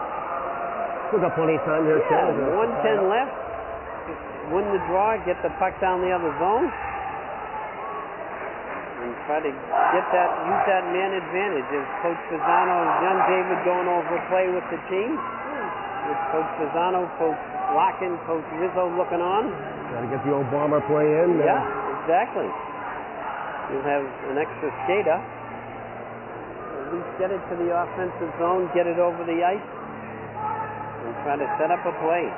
Still got plenty of time here, Yeah, Ken. 1:10 left. Win the draw, get the puck down the other zone. And try to get that, use that man advantage. As Coach Fasano and young David going over a play with the team. With Coach Fasano, Coach Locken, Coach Rizzo looking on. Got to get the old bomber play in. Yeah, exactly. You'll have an extra skater. At least get it to the offensive zone, get it over the ice, and try to set up a play.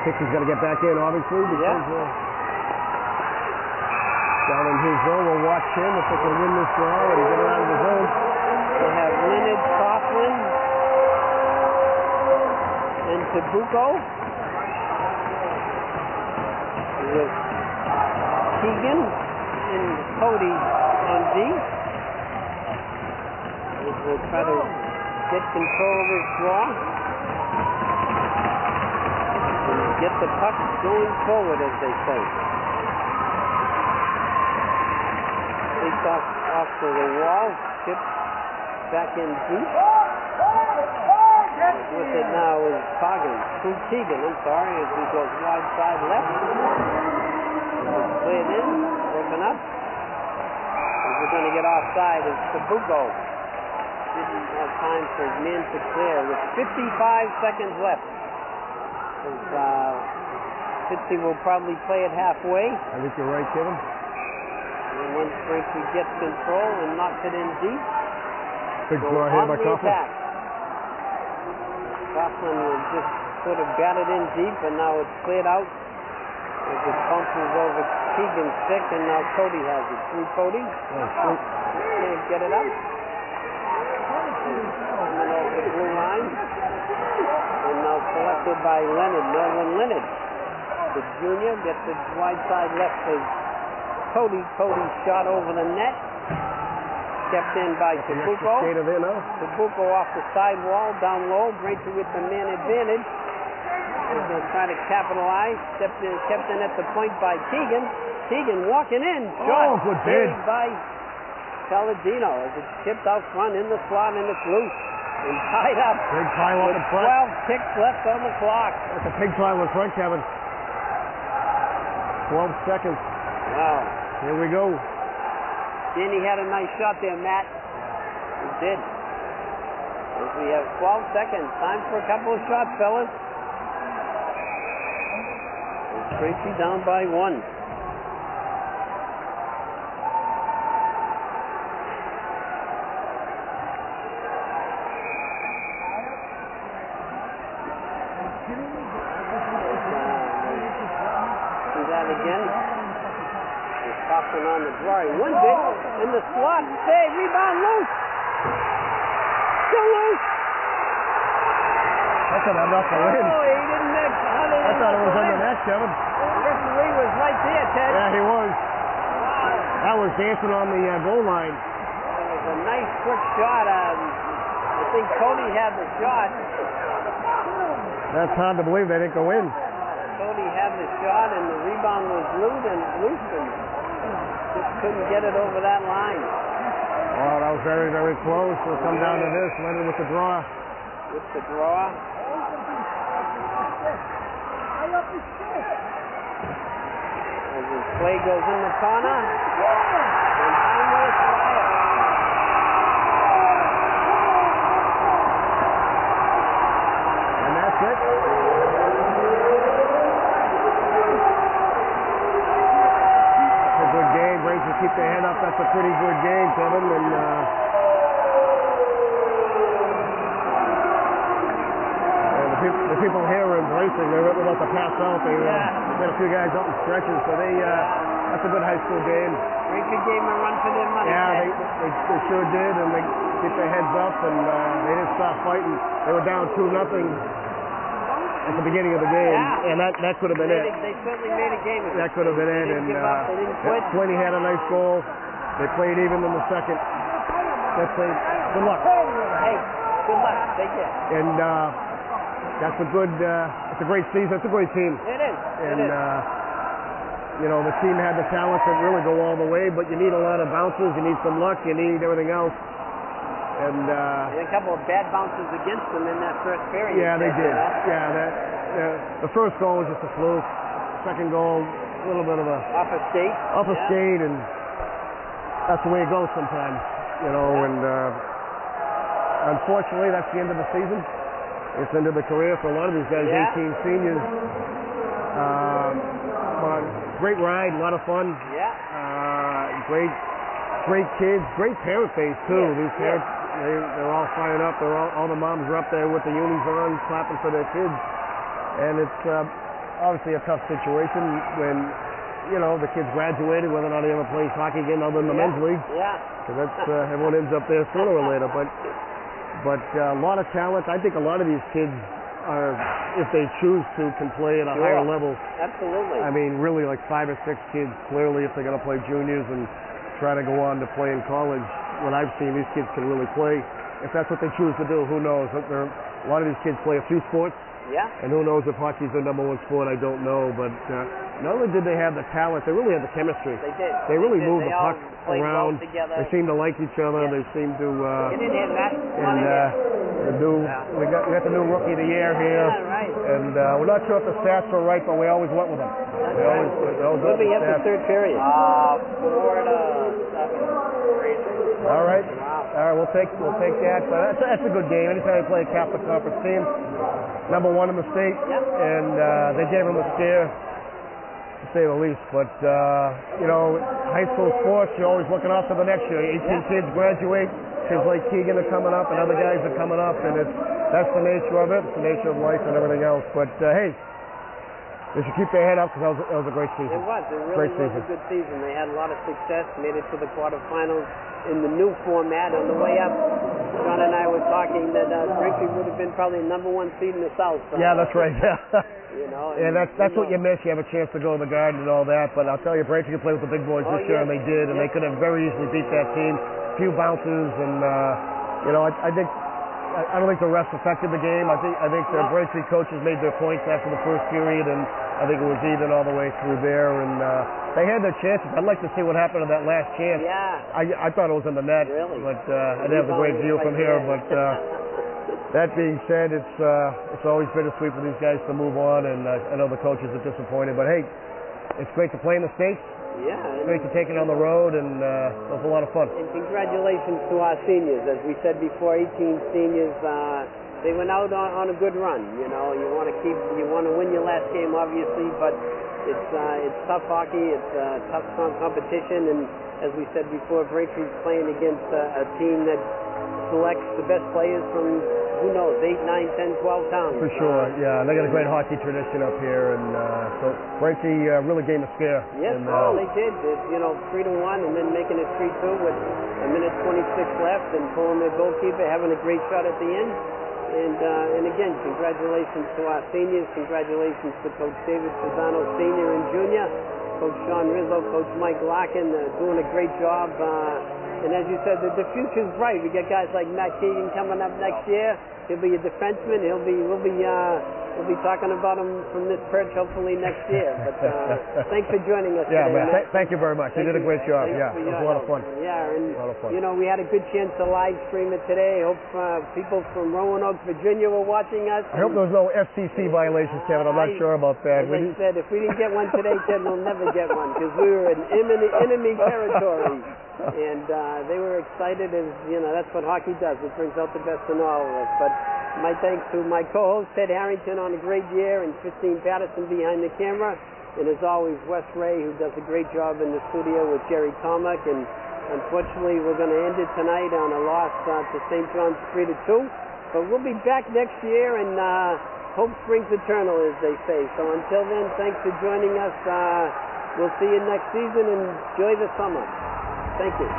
He's got to get back in, obviously, because down in his zone. We'll watch him if they can win this draw and get around the zone. They have Leonard, Coughlin, and Tabuco with Keegan and Cody on D. We'll try to get control of this draw. Get the puck going forward, as they say. Takes off to the wall, chips back in deep. With it now is Keegan, I'm sorry, as he goes wide side left. Play it in, broken up. As we're going to get offside is Tabuco. Didn't have time for his man to clear with 55 seconds left. Fitzy will probably play it halfway. I think you're right, Kevin. And once Braintree gets control and knocks it in deep, big draw here by Coughlin. Coughlin will just sort of bat it in deep, and now it's cleared out. As it bounces over Keegan's stick, and now Cody has it. Through Cody. Can't get it up. Coming over the blue line. And now selected by Norman Leonard. The junior gets the wide side left to Cody. Cody shot over the net. Kept in by Tabuco. Tabuco off the sidewall, down low. Braintree with the man advantage. They're going to try to capitalize. Kept in at the point by Keegan. Keegan walking in. Shot good bid by Palladino as it's tipped out front in the slot, and it's loose. And tied up. Big pile up in front. 12 ticks left on the clock. That's a big pile in front, Kevin. 12 seconds. Wow. Here we go. Danny had a nice shot there, Matt. He did. As we have 12 seconds. Time for a couple of shots, fellas. Braintree down by 1. Again. There's Coughlin on the draw. He wins it in the slot. Save. Rebound loose. Still loose. I thought I'd not go in. Oh, he didn't make I thought it was on the net, Kevin. Referee was right there, Ted. Yeah, he was. That was dancing on the goal line. It was a nice quick shot. I think Cody had the shot. That's hard to believe they didn't go in. Cody had the shot, and the rebound was loose and just couldn't get it over that line. Oh, that was very, very close. We'll come down to this. Leonard with the draw. With the draw. As his play goes in the corner. And time will expire. And that's it. Good game. Braintree keep their head up. That's a pretty good game, Kevin. And the people here are embracing. They're about to pass out. They got a few guys out in stretches, so that's a good high school game. Braintree gave them a run for their money. Yeah, they sure did, and they keep their heads up, and they didn't stop fighting. They were down 2-0 at the beginning of the game, and that could have been it. They certainly made a game of it. That could have been it, and They didn't quit. Slaney had a nice goal. They played even in the second. They played. Good luck. Hey, good luck. Take care. And that's a good. It's a great season. It's a great team. It is. And the team had the talent to really go all the way, but you need a lot of bounces. You need some luck. You need everything else. And a couple of bad bounces against them in that first period. Yeah, they did. Yeah, the first goal was just a fluke. Second goal, a little bit of a off a skate. Skate, and that's the way it goes sometimes, And unfortunately, that's the end of the season. It's the end of the career for a lot of these guys. 18 seniors. But great ride, a lot of fun. Yeah. Great kids, great parent base too. These parents, they're all fired up. All the moms are up there with the unis on, clapping for their kids. And it's obviously a tough situation when the kids graduated, whether or not they ever plays hockey again, other than the men's league. Yeah. Because that's everyone ends up there sooner or later. But a lot of talent. I think a lot of these kids are, if they choose to, can play at a higher level. Absolutely. I mean, really, like 5 or 6 kids. Clearly, if they're going to play juniors and try to go on to play in college, what I've seen, these kids can really play. If that's what they choose to do, who knows? A lot of these kids play a few sports. Yeah. And who knows if hockey's their number one sport, I don't know. But not only did they have the talent, they really had the chemistry. They did. They really moved They the puck around. Well together. They seemed to like each other. Yeah. They seemed to... They didn't have that. We got the new Rookie of the Year here. Yeah, right. And we're not sure if the stats are right, but we always went with them. What do we have the third period? 4-7. All right. Wow. All right, we'll take that. But that's a good game. Anytime you play a Catholic Conference team, number 1 in the state, and they gave them a scare, to say the least. But high school sports, you're always looking out for the next year. 18 kids graduate. Kids like Keegan are coming up, and other guys are coming up, and that's the nature of it. It's the nature of life and everything else. But hey, they should keep their head up because that was a great season. It was. It really was a good season. They had a lot of success, made it to the quarterfinals in the new format. On the way up, John and I were talking that Braintree would have been probably number 1 seed in the South. Yeah, that's right. Yeah. And that's what you miss. You have a chance to go to the Garden and all that. But I'll tell you, Braintree could play with the big boys this year, and they did, and they could have very easily beat that team. A few bounces, and I don't think the refs affected the game. I think the Braintree coaches made their points after the first period, and I think it was even all the way through there. And they had their chances. I'd like to see what happened to that last chance. Yeah. I thought it was in the net, really? but I didn't have a great view from here. But that being said, it's always bittersweet for these guys to move on, and I know the coaches are disappointed. But hey, it's great to play in the States. Yeah. It's great to take it on the road, and it was a lot of fun. And congratulations to our seniors. As we said before, 18 seniors, they went out on a good run. You want to win your last game, obviously, but it's tough hockey. It's tough competition, and as we said before, Braintree's playing against a team that selects the best players from, who knows, 8, 9, 10, 12 towns. For sure, yeah. They got a great hockey tradition up here, and so Braintree really gave them a scare. Yes, they did. 3-1, and then making it 3-2 with a minute 26 left, and pulling their goalkeeper, having a great shot at the end. And again, congratulations to our seniors. Congratulations to Coach David Pisano, Senior and Junior, Coach Sean Rizzo, Coach Mike Larkin, doing a great job. And as you said, the future's bright. We got guys like Matt Keegan coming up next year. He'll be a defenseman. We'll be talking about him from this perch hopefully next year. But thanks for joining us today. Man. Thank you very much. You did a great job. Yeah, it was a lot of fun. Yeah, and a lot of fun. We had a good chance to live stream it today. Hope people from Roanoke, Virginia were watching us. I hope there was no FCC violations, Kevin. I'm not sure about that. As I said, if we didn't get one today, Ted, we'll never get one because we were in enemy territory. And they were excited, as that's what hockey does. It brings out the best in all of us. But my thanks to my co-host Ted Harrington on a great year, and Christine Patterson behind the camera. And as always, Wes Ray, who does a great job in the studio with Jerry Tomac. And unfortunately, we're going to end it tonight on a loss to St. John's 3-2. But we'll be back next year, and hope springs eternal, as they say. So until then, thanks for joining us. We'll see you next season, and enjoy the summer. Thank you.